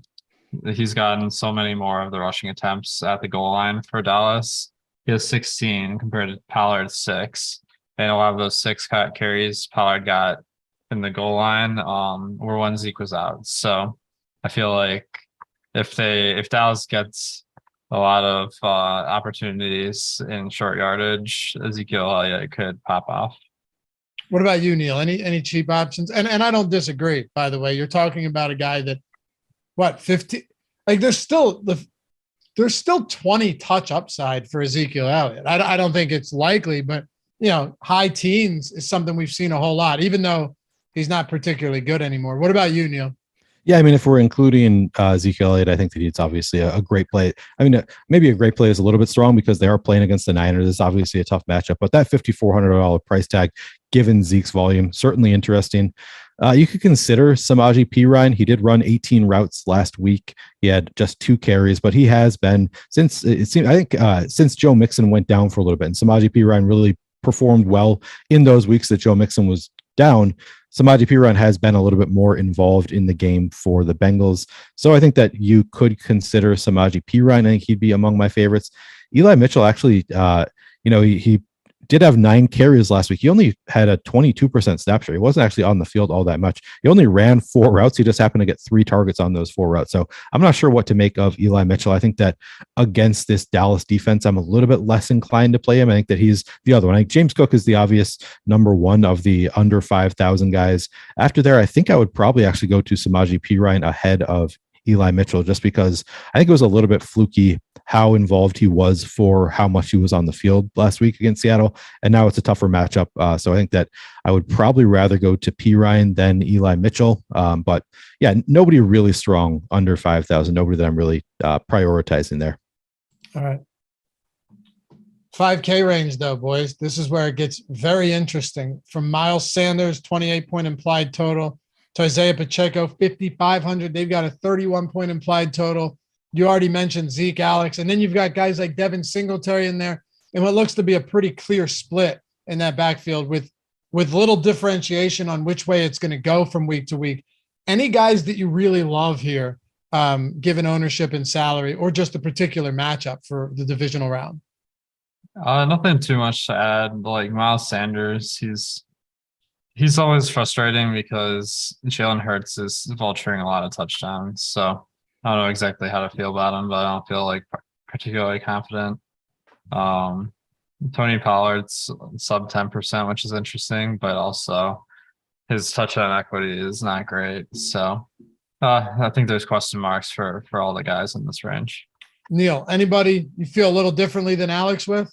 he's gotten so many more of the rushing attempts at the goal line for Dallas. He has 16 compared to Pallard's 6, and a lot of those 6 carries Pollard got in the goal line were when Zeke was out. So I feel like if Dallas gets a lot of opportunities in short yardage, Ezekiel Elliott could pop off. What about you, Neil? Any cheap options? And I don't disagree, by the way. You're talking about a guy that 50, like there's still 20 touch upside for Ezekiel Elliott. I don't think it's likely, but high teens is something we've seen a whole lot, even though he's not particularly good anymore. What about you, Neil? Yeah, I mean, if we're including Ezekiel Elliott, I think that it's obviously a great play. I mean, maybe a great play is a little bit strong because they are playing against the Niners. It's obviously a tough matchup, but that $5,400 price tag given Zeke's volume. Certainly interesting. You could consider Samaje Perine. He did run 18 routes last week. He had just 2 carries, but he has been since Joe Mixon went down for a little bit, and Samaje Perine really performed well in those weeks that Joe Mixon was down. Samaje Perine has been a little bit more involved in the game for the Bengals. So I think that you could consider Samaje Perine. I think he'd be among my favorites. Eli Mitchell actually, he did have 9 carries last week. He only had a 22% snap share. He wasn't actually on the field all that much. He only ran 4 routes. He just happened to get 3 targets on those 4 routes. So I'm not sure what to make of Eli Mitchell. I think that against this Dallas defense, I'm a little bit less inclined to play him. I think that he's the other one. I think James Cook is the obvious number 1 of the under 5,000 guys. After there, I think I would probably actually go to Samaje Perine ahead of Eli Mitchell, just because I think it was a little bit fluky how involved he was for how much he was on the field last week against Seattle. And now it's a tougher matchup. So I think that I would probably rather go to Perine than Eli Mitchell. But yeah, nobody really strong under 5,000, nobody that I'm really prioritizing there. All right. 5K range though, boys. This is where it gets very interesting. From Miles Sanders, 28-point implied total, to Isaiah Pacheco, 5,500. They've got a 31-point implied total. You already mentioned Zeke, Alex, and then you've got guys like Devin Singletary in there, and what looks to be a pretty clear split in that backfield with little differentiation on which way it's going to go from week to week. Any guys that you really love here, given ownership and salary, or just a particular matchup for the divisional round? Nothing too much to add. Like Miles Sanders, he's always frustrating because Jalen Hurts is vulturing a lot of touchdowns. So I don't know exactly how to feel about him, but I don't feel like particularly confident. Tony Pollard's sub 10%, which is interesting, but also his touchdown equity is not great. So I think there's question marks for all the guys in this range. Neil, anybody you feel a little differently than Alex with?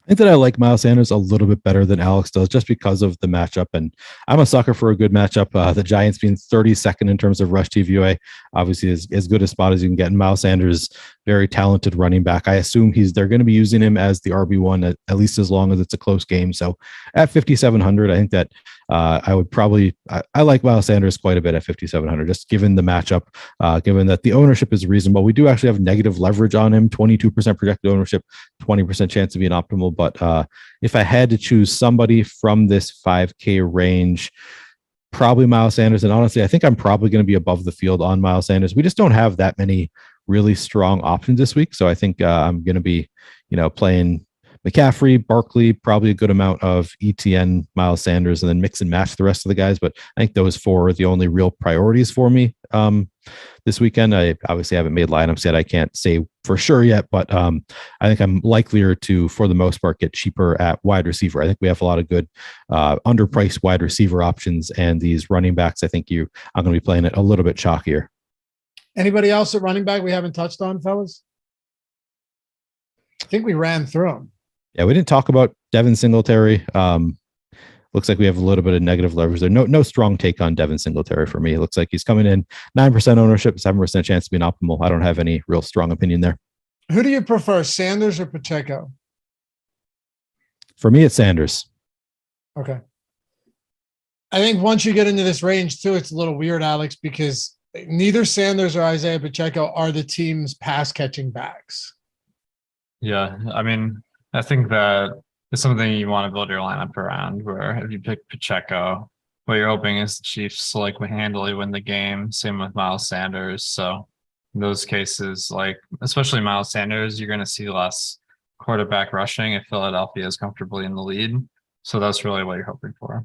I think that I like Miles Sanders a little bit better than Alex does, just because of the matchup. And I'm a sucker for a good matchup. The Giants being 32nd in terms of rush TVOA, obviously is as good a spot as you can get. And Miles Sanders, very talented running back. I assume they're going to be using him as the RB1 at least as long as it's a close game. So at 5,700, I think that I would probably, I like Miles Sanders quite a bit at 5,700, just given the matchup, given that the ownership is reasonable. We do actually have negative leverage on him, 22% projected ownership, 20% chance to be an optimal. But if I had to choose somebody from this 5K range, probably Miles Sanders. And honestly, I think I'm probably going to be above the field on Miles Sanders. We just don't have that many really strong options this week. So I think I'm going to be, playing McCaffrey, Barkley, probably a good amount of Etienne, Miles Sanders, and then mix and match the rest of the guys. But I think those 4 are the only real priorities for me this weekend. I obviously haven't made lineups yet. I can't say for sure yet, but I think I'm likelier to, for the most part, get cheaper at wide receiver. I think we have a lot of good underpriced wide receiver options, and these running backs, I'm going to be playing it a little bit chalkier. Anybody else at running back we haven't touched on, fellas? I think we ran through them. Yeah, we didn't talk about Devin Singletary. Looks like we have a little bit of negative leverage there. No strong take on Devin Singletary for me. It looks like he's coming in 9% ownership, 7% chance to be an optimal. I don't have any real strong opinion there. Who do you prefer, Sanders or Pacheco? For me, it's Sanders. Okay. I think once you get into this range too, it's a little weird, Alex, because neither Sanders or Isaiah Pacheco are the team's pass catching backs. Yeah, I mean, I think that it's something you want to build your lineup around, where if you pick Pacheco, what you're hoping is the Chiefs handily win the game. Same with Miles Sanders. So in those cases, especially Miles Sanders, you're going to see less quarterback rushing if Philadelphia is comfortably in the lead. So that's really what you're hoping for.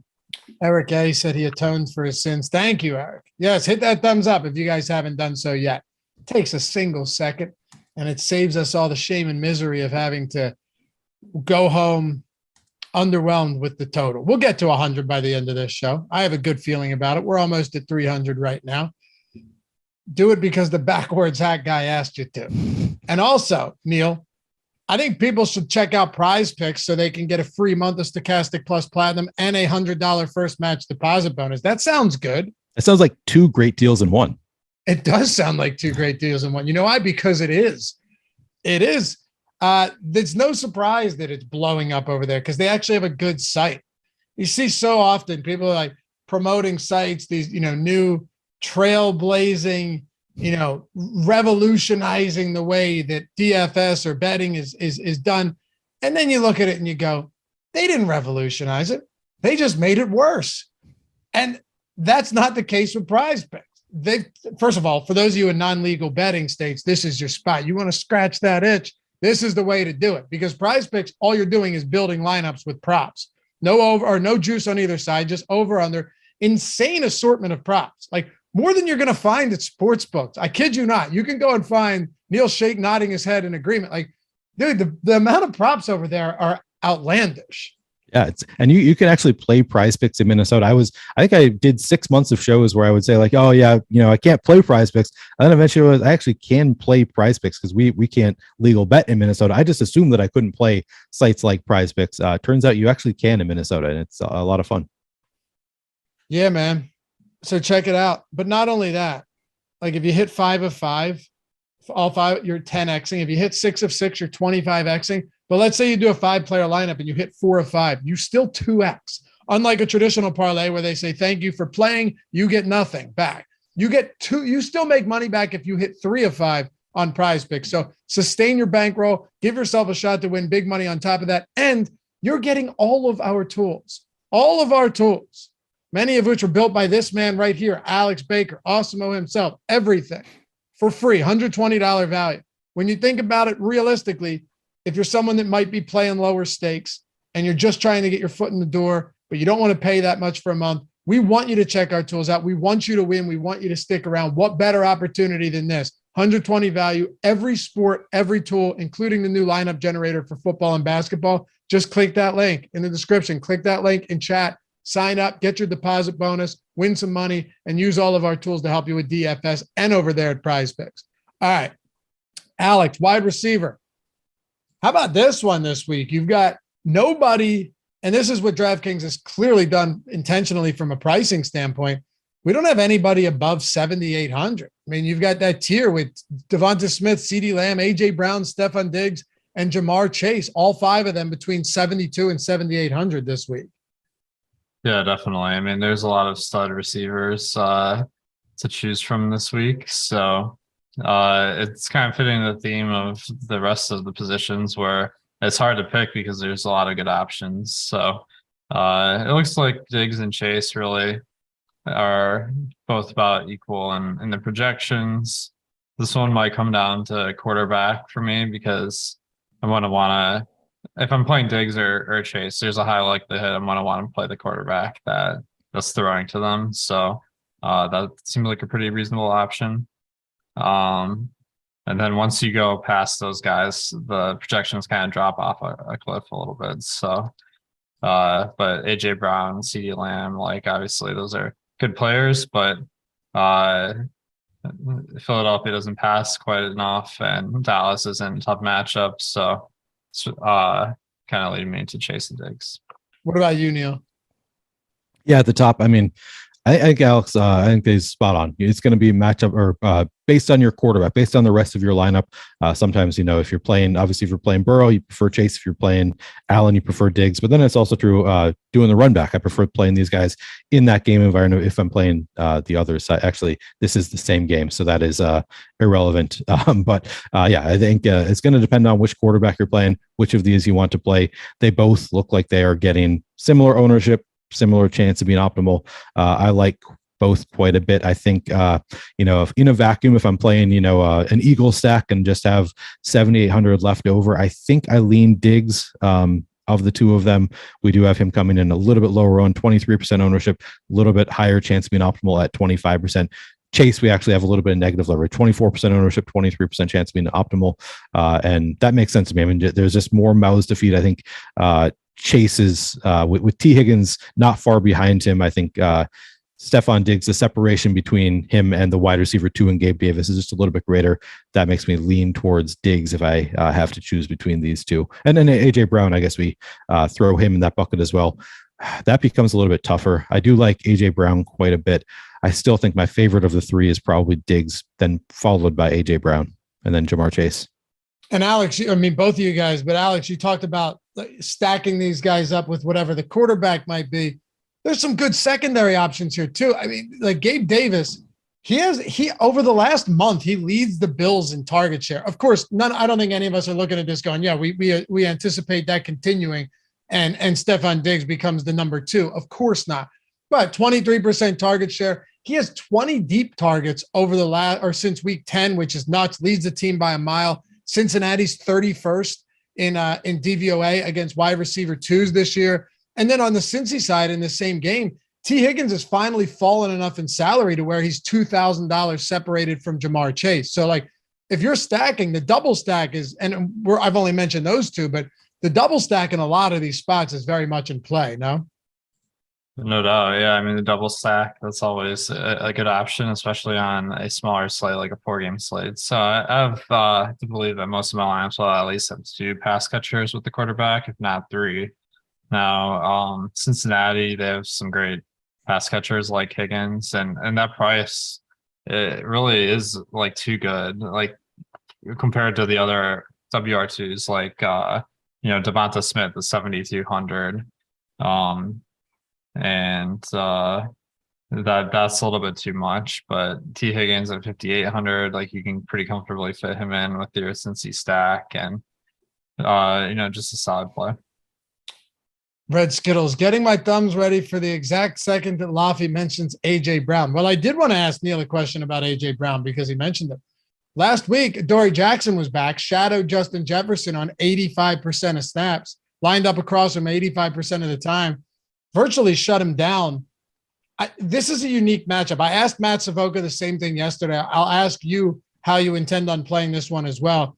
Eric A said he atoned for his sins. Thank you, Eric. Yes, hit that thumbs up if you guys haven't done so yet. It takes a single second, and it saves us all the shame and misery of having to go home underwhelmed with the total. We'll get to 100 by the end of this show. I have a good feeling about it. We're almost at 300 right now. Do it because the backwards hat guy asked you to. And also, Neil, I think people should check out PrizePicks so they can get a free month of Stokastic Plus Platinum and a $100 first match deposit bonus. That sounds good. It sounds like 2 great deals in one. It does sound like 2 great deals in one. You know why? Because it is. It is. There's no surprise that it's blowing up over there because they actually have a good site. You see so often people are like promoting sites, these, new trailblazing, revolutionizing the way that DFS or betting is done. And then you look at it and you go, they didn't revolutionize it. They just made it worse. And that's not the case with PrizePicks. First of all, for those of you in non-legal betting states, this is your spot. You want to scratch that itch. This is the way to do it, because PrizePicks, all you're doing is building lineups with props. No over or no juice on either side, just over under. Insane assortment of props, like more than you're going to find at sports books. I kid you not. You can go and find Neil Shake nodding his head in agreement. Like, dude, the amount of props over there are outlandish. Yeah, and you can actually play PrizePicks in Minnesota. I think I did 6 months of shows where I would say like, oh yeah, I can't play PrizePicks. And then eventually I actually can play PrizePicks because we can't legal bet in Minnesota. I just assumed that I couldn't play sites like PrizePicks. Turns out you actually can in Minnesota, and it's a lot of fun. Yeah, man. So check it out. But not only that, like if you hit 5 of 5, all 5, you're 10xing. If you hit 6 of 6, you're 25xing. But let's say you do a 5-player lineup and you hit 4 of 5, you still 2x. Unlike a traditional parlay where they say, thank you for playing, you get nothing back. You get 2, you still make money back if you hit 3 of 5 on PrizePicks. So sustain your bankroll, give yourself a shot to win big money on top of that. And you're getting all of our tools, many of which are built by this man right here, Alex Baker, Awesemo himself, everything for free, $120 value. When you think about it realistically, if you're someone that might be playing lower stakes and you're just trying to get your foot in the door, but you don't want to pay that much for a month, we want you to check our tools out. We want you to win. We want you to stick around. What better opportunity than this? 120 value, every sport, every tool, including the new lineup generator for football and basketball. Just click that link in the description. Click that link in chat. Sign up, get your deposit bonus, win some money, and use all of our tools to help you with DFS and over there at PrizePicks. All right, Alex, wide receiver. How about this one this week? You've got nobody, and this is what DraftKings has clearly done intentionally from a pricing standpoint. We don't have anybody above 7,800. I mean, you've got that tier with Devonta Smith, CeeDee Lamb, A.J. Brown, Stephon Diggs, and Jamar Chase, all 5 of them between 72 and 7,800 this week. Yeah, definitely. I mean, there's a lot of stud receivers to choose from this week. So it's kind of fitting the theme of the rest of the positions where it's hard to pick because there's a lot of good options. So it looks like Diggs and Chase really are both about equal in the projections. This one might come down to quarterback for me because I'm going to want to, if I'm playing Diggs or Chase, there's a high likelihood I'm going to want to play the quarterback that's throwing to them. So that seems like a pretty reasonable option. And then once you go past those guys, the projections kind of drop off a cliff a little bit. So, but AJ Brown, CeeDee Lamb, like obviously those are good players, but Philadelphia doesn't pass quite enough, and Dallas is in tough matchups. So it's kind of leading me to Chase and Diggs. What about you, Neil? Yeah, at the top, I mean, I think Alex, I think he's spot on. It's going to be matchup or based on your quarterback, based on the rest of your lineup. Sometimes, if you're playing, obviously, if you're playing Burrow, you prefer Chase. If you're playing Allen, you prefer Diggs. But then it's also true doing the run back. I prefer playing these guys in that game environment if I'm playing the other side. Actually, this is the same game, so that is irrelevant. But I think it's going to depend on which quarterback you're playing, which of these you want to play. They both look like they are getting similar ownership, similar chance of being optimal. I like both quite a bit. I think, if in a vacuum, if I'm playing, an Eagle stack and just have 7,800 left over, I think I lean Diggs. Of the two of them, we do have him coming in a little bit lower on 23% ownership, a little bit higher chance of being optimal at 25%. Chase, we actually have a little bit of negative leverage, 24% ownership, 23% chance of being optimal. And that makes sense to me. I mean, there's just more mouths to feed. I think, Chases with T. Higgins not far behind him. I think Stephon Diggs, the separation between him and the wide receiver 2 and Gabe Davis is just a little bit greater. That makes me lean towards Diggs if I have to choose between these two. And then AJ Brown, I guess we throw him in that bucket as well. That becomes a little bit tougher. I do like AJ Brown quite a bit. I still think my favorite of the 3 is probably Diggs, then followed by AJ Brown, and then Jamar Chase. And Alex, I mean, both of you guys, but Alex, you talked about stacking these guys up with whatever the quarterback might be, there's some good secondary options here too. I mean, like Gabe Davis, he over the last month, he leads the Bills in target share. Of course, I don't think any of us are looking at this going, yeah, we anticipate that continuing and Stephon Diggs becomes the number 2. Of course not. But 23% target share. He has 20 deep targets over the since week 10, which is nuts, leads the team by a mile. Cincinnati's 31st in DVOA against wide receiver 2s this year. And then on the Cincy side in the same game, T. Higgins has finally fallen enough in salary to where he's $2,000 separated from Jamar Chase. So, like, if you're stacking, the double stack is, and I've only mentioned those 2, but the double stack in a lot of these spots is very much in play, no? No doubt. Yeah. I mean, the double stack, that's always a good option, especially on a smaller slate, like a 4-game slate. So I have to believe that most of my lineups will at least have 2 pass catchers with the quarterback, if not 3. Now, Cincinnati, they have some great pass catchers like Higgins, and that price, it really is like too good, like compared to the other WR2s, like Devonta Smith, the 7,200, and that's a little bit too much. But T. Higgins at 5,800, like you can pretty comfortably fit him in with your Cincy stack, and just a solid play. Red Skittles, getting my thumbs ready for the exact second that Laffy mentions A.J. Brown. Well, I did want to ask Neil a question about A.J. Brown because he mentioned it. Last week, Adoree Jackson was back, shadowed Justin Jefferson on 85% of snaps, lined up across him 85% of the time, virtually shut him down. This is a unique matchup. I asked Matt Savoca the same thing yesterday. I'll ask you how you intend on playing this one as well.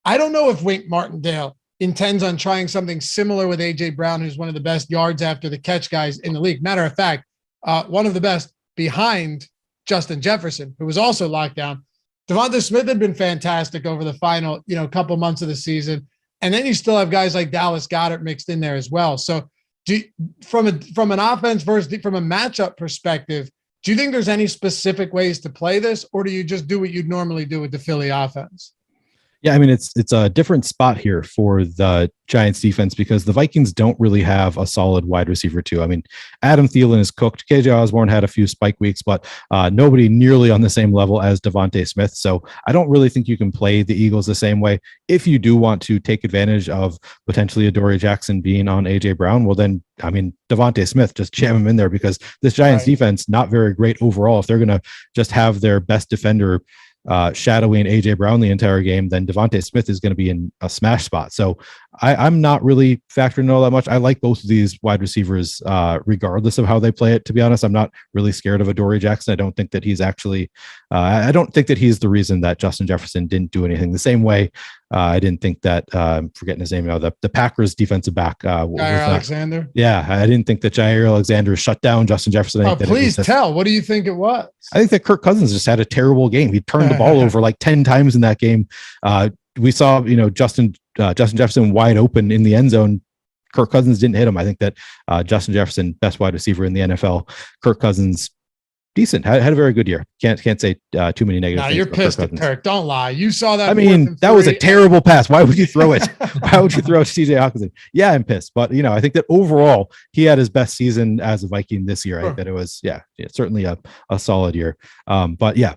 I don't know if Wink Martindale intends on trying something similar with A.J. Brown, who's one of the best yards after the catch guys in the league. Matter of fact, one of the best behind Justin Jefferson, who was also locked down. Devonta Smith had been fantastic over the final, couple months of the season. And then you still have guys like Dallas Goedert mixed in there as well. So from an offense versus from a matchup perspective, do you think there's any specific ways to play this, or do you just do what you'd normally do with the Philly offense? Yeah, I mean, it's a different spot here for the Giants defense because the Vikings don't really have a solid wide receiver too. I mean, Adam Thielen is cooked. KJ Osborne had a few spike weeks, but nobody nearly on the same level as Devontae Smith. So I don't really think you can play the Eagles the same way. If you do want to take advantage of potentially Adoree Jackson being on AJ Brown, well then, I mean, Devontae Smith, just jam him in there because this Giants defense, not very great overall. If they're going to just have their best defender shadowing AJ Brown the entire game, then Devontae Smith is going to be in a smash spot. So I'm not really factoring all that much. I like both of these wide receivers, regardless of how they play it. To be honest, I'm not really scared of Adoree Jackson. I don't think that he's actually, I don't think that he's the reason that Justin Jefferson didn't do anything. The same way I didn't think that, I'm forgetting his name now, the Packers defensive back. Jair Alexander. Yeah, I didn't think that Jair Alexander shut down Justin Jefferson. Please tell. What do you think it was? I think that Kirk Cousins just had a terrible game. He turned the ball over like 10 times in that game. We saw, Justin Jefferson wide open in the end zone. Kirk Cousins didn't hit him. I think that Justin Jefferson, best wide receiver in the NFL. Kirk Cousins, decent. Had a very good year. Can't say too many negative things. You're pissed at Kirk. Don't lie. You saw that. I mean, that was a terrible pass. Why would you throw it? Why would you throw it to TJ Hawkinson? Yeah, I'm pissed. But, I think that overall, he had his best season as a Viking this year. I think that it was, certainly a solid year. But yeah,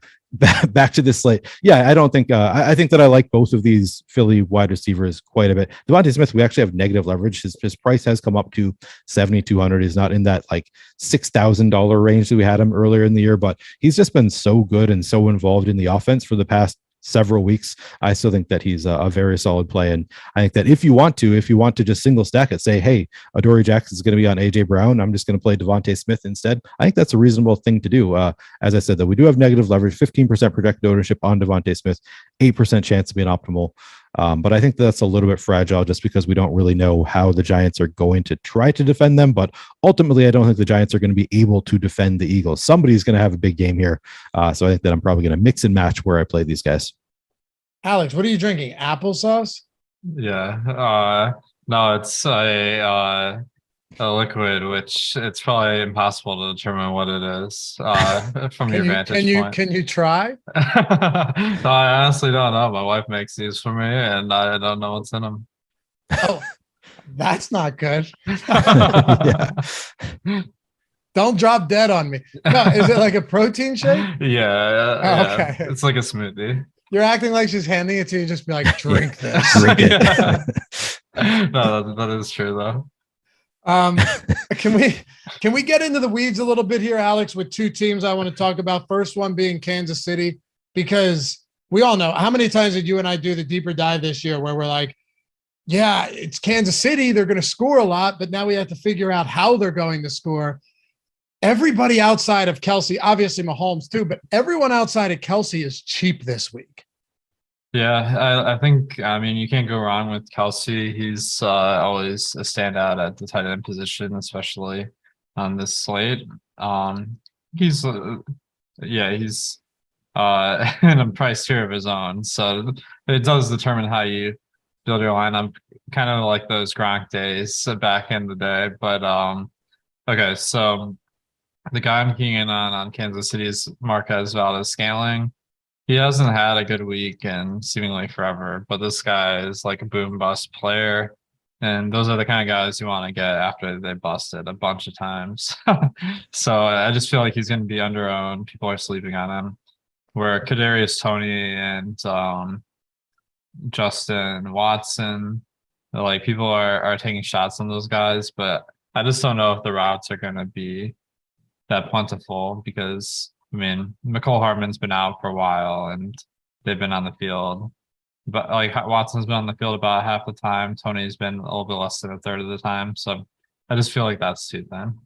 back to this slate. Yeah, I don't think I think that I like both of these Philly wide receivers quite a bit. Devontae Smith, we actually have negative leverage. His price has come up to 7,200. He's not in that like $6,000 range that we had him earlier in the year, but he's just been so good and so involved in the offense for the past several weeks. I still think that he's a very solid play. And I think that if you want to just single stack it, say, hey, Adoree Jackson is going to be on AJ Brown, I'm just going to play Devontae Smith instead. I think that's a reasonable thing to do. As I said, that we do have negative leverage, 15% projected ownership on Devontae Smith, 8% chance to be an optimal. But I think that's a little bit fragile just because we don't really know how the Giants are going to try to defend them. But ultimately, I don't think the Giants are going to be able to defend the Eagles. Somebody's going to have a big game here. So I think that I'm probably going to mix and match where I play these guys. Alex, what are you drinking? Applesauce? Yeah. No, it's a liquid, which it's probably impossible to determine what it is from your vantage point. Can you try? No, I honestly don't know. My wife makes these for me, and I don't know what's in them. Oh, That's not good. Yeah. Don't drop dead on me. No, is it like a protein shake? Yeah. Okay. It's like a smoothie. You're acting like she's handing it to you, just be like, drink this. Drink it. No, that is true though. Can we get into the weeds a little bit here, Alex, with two teams I want to talk about? First one being Kansas City, because we all know how many times did you and I do the deeper dive this year where we're like, yeah, it's Kansas City. They're going to score a lot, but now we have to figure out how they're going to score. Everybody outside of Kelsey, obviously Mahomes too, but everyone outside of Kelsey is cheap this week. Yeah, I think, I mean, you can't go wrong with Kelsey. He's always a standout at the tight end position, especially on this slate. He's in a price tier of his own. So it does determine how you build your lineup, kind of like those Gronk days back in the day. But okay, so the guy I'm keying in on Kansas City is Marquez Valdes-Scantling. He hasn't had a good week in seemingly forever, but this guy is like a boom bust player. And those are the kind of guys you want to get after they busted a bunch of times. So I just feel like he's going to be under-owned. People are sleeping on him. Where Kadarius Toney and Justin Watson, like people are taking shots on those guys, but I just don't know if the routes are going to be that plentiful because, I mean, McCole Hardman's been out for a while and they've been on the field. But like Watson's been on the field about half the time. Tony's been a little bit less than a third of the time. So I just feel like that's too thin.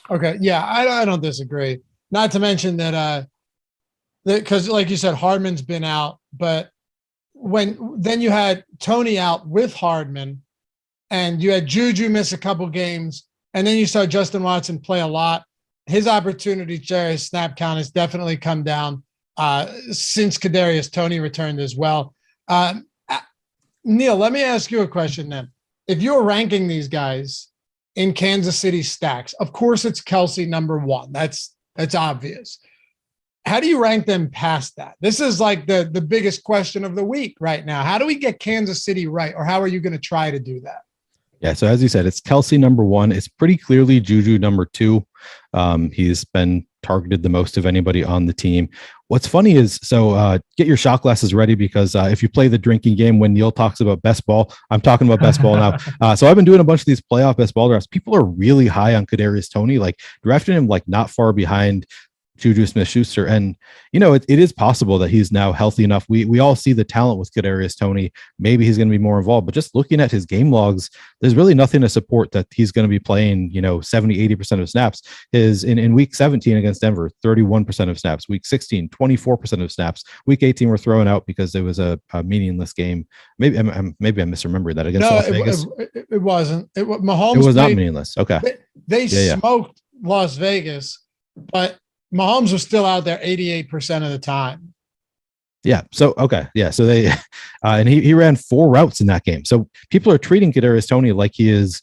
Okay. Yeah, I don't disagree. Not to mention that because like you said, Hardman's been out, but then you had Tony out with Hardman and you had Juju miss a couple games and then you saw Justin Watson play a lot. His opportunity share, his snap count has definitely come down since Kadarius Toney returned as well. Neil, let me ask you a question then. If you're ranking these guys in Kansas City stacks, of course it's Kelsey number one. That's obvious. How do you rank them past that? This is like the biggest question of the week right now. How do we get Kansas City right, or how are you going to try to do that? Yeah, so as you said, it's Kelsey number one. It's pretty clearly Juju number two. He's been targeted the most of anybody on the team. What's funny is, get your shot glasses ready because if you play the drinking game when Neil talks about best ball, I'm talking about best ball now. So I've been doing a bunch of these playoff best ball drafts. People are really high on Kadarius Toney, like drafting him like not far behind Juju Smith-Schuster. And, it is possible that he's now healthy enough. We all see the talent with Kadarius Toney. Maybe he's going to be more involved, but just looking at his game logs, there's really nothing to support that he's going to be playing, 70, 80% of snaps. In week 17 against Denver, 31% of snaps, week 16, 24% of snaps, week 18 were thrown out because it was a meaningless game. Maybe I'm misremembering that against Las Vegas. It wasn't. Mahomes. It was not meaningless. Okay. They smoked Las Vegas, but Mahomes was still out there 88% of the time. Yeah. So, okay. Yeah. So they, and he ran 4 routes in that game. So people are treating Kadarius Toney like he is,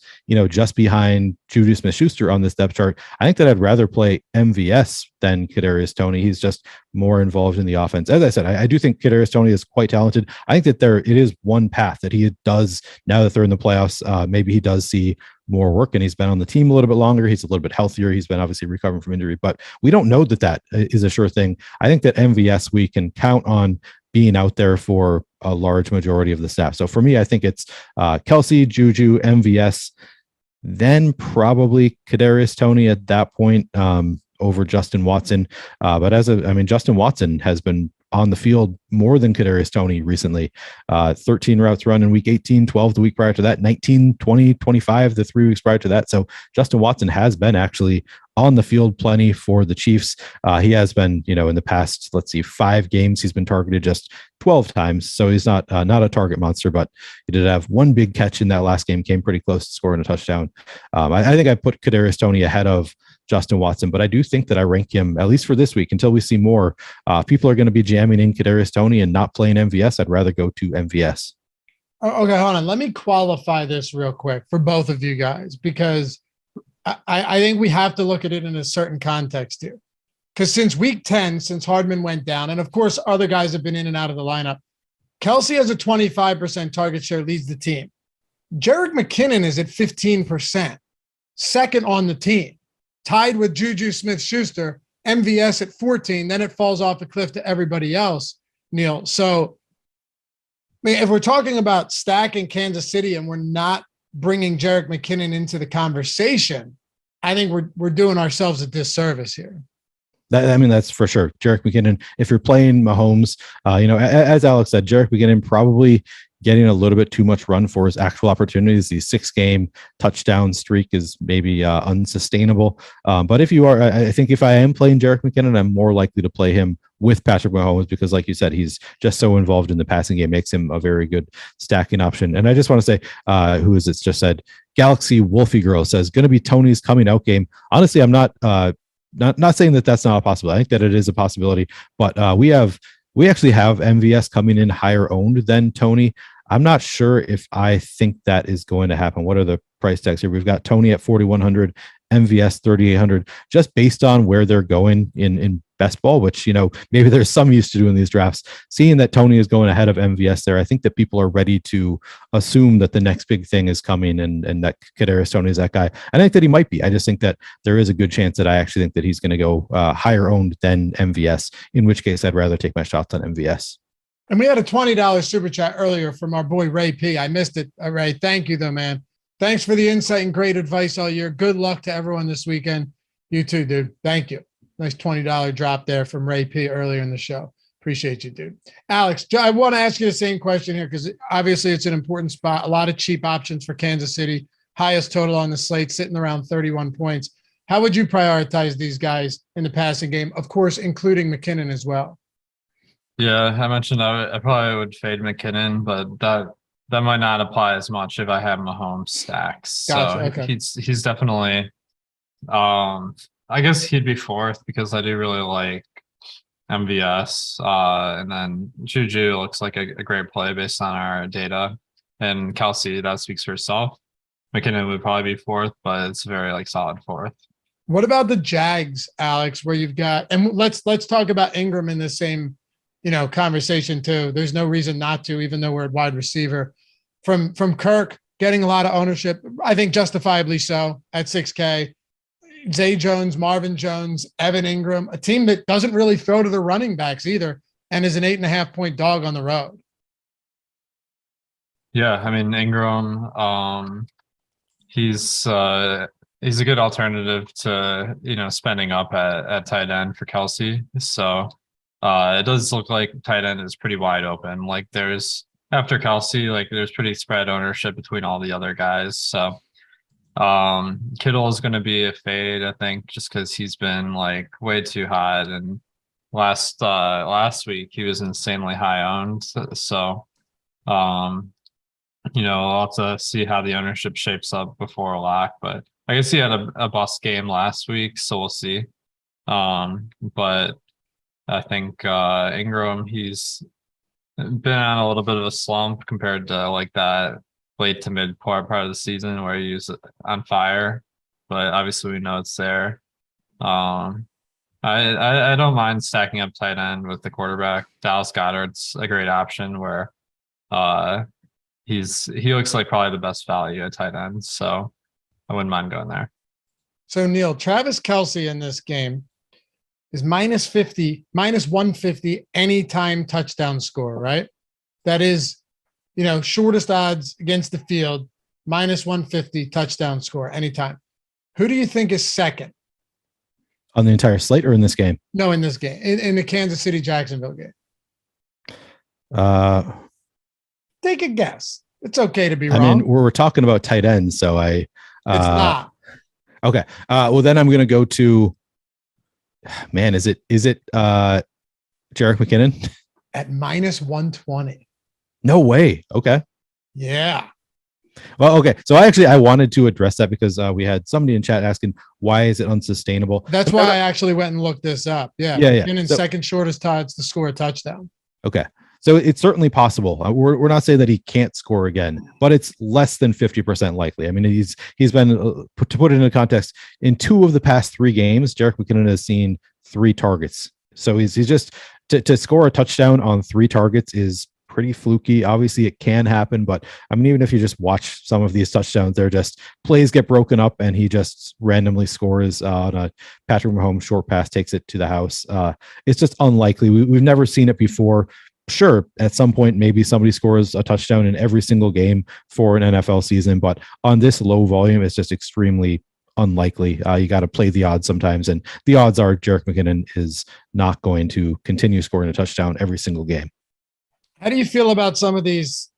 just behind Juju Smith-Schuster on this depth chart. I think that I'd rather play MVS than Kadarius Toney. He's just more involved in the offense. As I said, I do think Kadarius Toney is quite talented. I think that it is one path that he does now that they're in the playoffs. Maybe he does see more work and he's been on the team a little bit longer. He's a little bit healthier. He's been obviously recovering from injury, but we don't know that is a sure thing. I think that MVS, we can count on being out there for a large majority of the snaps. So for me, I think it's Kelsey, Juju, MVS, then probably Kadarius Toney at that point over Justin Watson. But Justin Watson has been on the field more than Kadarius Toney recently. 13 routes run in week 18, 12 the week prior to that, 19, 20, 25 the 3 weeks prior to that. So Justin Watson has been actually on the field plenty for the Chiefs. He has been, in the past, 5 games, he's been targeted just 12 times. So he's not a target monster, but he did have 1 big catch in that last game, came pretty close to scoring a touchdown. I think I put Kadarius Toney ahead of Justin Watson, but I do think that I rank him, at least for this week, until we see more. People are going to be jamming in Kadarius Toney and not playing MVS. I'd rather go to MVS. Okay, hold on. Let me qualify this real quick for both of you guys, because I think we have to look at it in a certain context here. Because since week 10, since Hardman went down, and of course other guys have been in and out of the lineup, Kelsey has a 25% target share, leads the team. Jerick McKinnon is at 15%, second on the team, tied with Juju Smith-Schuster, MVS at 14. Then it falls off the cliff to everybody else, Neil. So, I mean, if we're talking about stacking Kansas City and we're not bringing Jerick McKinnon into the conversation, I think we're doing ourselves a disservice here. That's for sure. Jerick McKinnon, if you're playing Mahomes, as Alex said, Jerick McKinnon probably getting a little bit too much run for his actual opportunities. The 6-game touchdown streak is maybe unsustainable. But if you are, I think if I am playing Jerick McKinnon, I'm more likely to play him with Patrick Mahomes because, like you said, he's just so involved in the passing game, makes him a very good stacking option. And I just want to say, who is it? Just said Galaxy Wolfie Girl says going to be Tony's coming out game. Honestly, I'm not saying that that's not a possibility. I think that it is a possibility, but we actually have MVS coming in higher owned than Tony. I'm not sure if I think that is going to happen. What are the price tags here? We've got Tony at 4,100, MVS 3,800, just based on where they're going in best ball, which, maybe there's some used to doing these drafts. Seeing that Tony is going ahead of MVS there, I think that people are ready to assume that the next big thing is coming and that Kadarius Toney is that guy. I think that he might be. I just think that there is a good chance that I actually think that he's going to go higher owned than MVS, in which case I'd rather take my shots on MVS. And we had a $20 super chat earlier from our boy Ray P. I missed it. Ray, thank you though, man. Thanks for the insight and great advice all year. Good luck to everyone this weekend. You too, dude. Thank you. Nice $20 drop there from Ray P earlier in the show. Appreciate you, dude. Alex, I want to ask you the same question here because obviously it's an important spot. A lot of cheap options for Kansas City. Highest total on the slate, sitting around 31 points. How would you prioritize these guys in the passing game? Of course, including McKinnon as well. Yeah, I mentioned I probably would fade McKinnon, but that might not apply as much if I have Mahomes stacks. Gotcha, So okay. he's definitely, I guess he'd be fourth because I do really like MVS. And then Juju looks like a great play based on our data. And Kelsey, that speaks for itself. McKinnon would probably be fourth, but it's a very solid fourth. What about the Jags, Alex, where you've got, and let's talk about Ingram in the same conversation too. There's no reason not to, even though we're at wide receiver. From Kirk getting a lot of ownership, I think justifiably so at 6K. Zay Jones, Marvin Jones, Evan Ingram, a team that doesn't really throw to the running backs either, and is an 8.5-point dog on the road. Yeah, I mean Ingram, he's a good alternative to spending up at tight end for Kelsey. So it does look like tight end is pretty wide open. There's after Kelsey, there's pretty spread ownership between all the other guys. So Kittle is going to be a fade, I think, just because he's been way too hot. And last week he was insanely high owned. So we'll have to see how the ownership shapes up before a lock. But I guess he had a bust game last week, so we'll see. But I think Ingram, he's been on a little bit of a slump compared to that late to mid part of the season where he was on fire, but obviously we know it's there. I don't mind stacking up tight end with the quarterback. Dallas Goedert's a great option where he looks like probably the best value at tight end, so I wouldn't mind going there. So Neil, Travis Kelce in this game is -150 anytime touchdown score, right? That is, shortest odds against the field, -150 touchdown score anytime. Who do you think is second? On the entire slate or in this game? No, in this game, in the Kansas City Jacksonville game. Take a guess. It's okay to be wrong. I mean, we're talking about tight ends, so it's not. Okay. Well, then I'm going to go to, man, is it Jerick McKinnon? At -120. No way. Okay. Yeah. Well, okay. So I wanted to address that because we had somebody in chat asking, why is it unsustainable? That's why I actually went and looked this up. Yeah. McKinnon, second shortest odds to score a touchdown. Okay. So it's certainly possible. We're not saying that he can't score again, but it's less than 50% likely. I mean, he's been, to put it into context, in 2 of the past 3 games, Jerick McKinnon has seen 3 targets. So he's just to score a touchdown on 3 targets is pretty fluky. Obviously, it can happen, but I mean, even if you just watch some of these touchdowns, they're just plays get broken up, and he just randomly scores on a Patrick Mahomes short pass, takes it to the house. It's just unlikely. We've never seen it before. Sure, at some point, maybe somebody scores a touchdown in every single game for an NFL season, but on this low volume, it's just extremely unlikely. You got to play the odds sometimes, and the odds are Jerick McKinnon is not going to continue scoring a touchdown every single game. How do you feel about some of these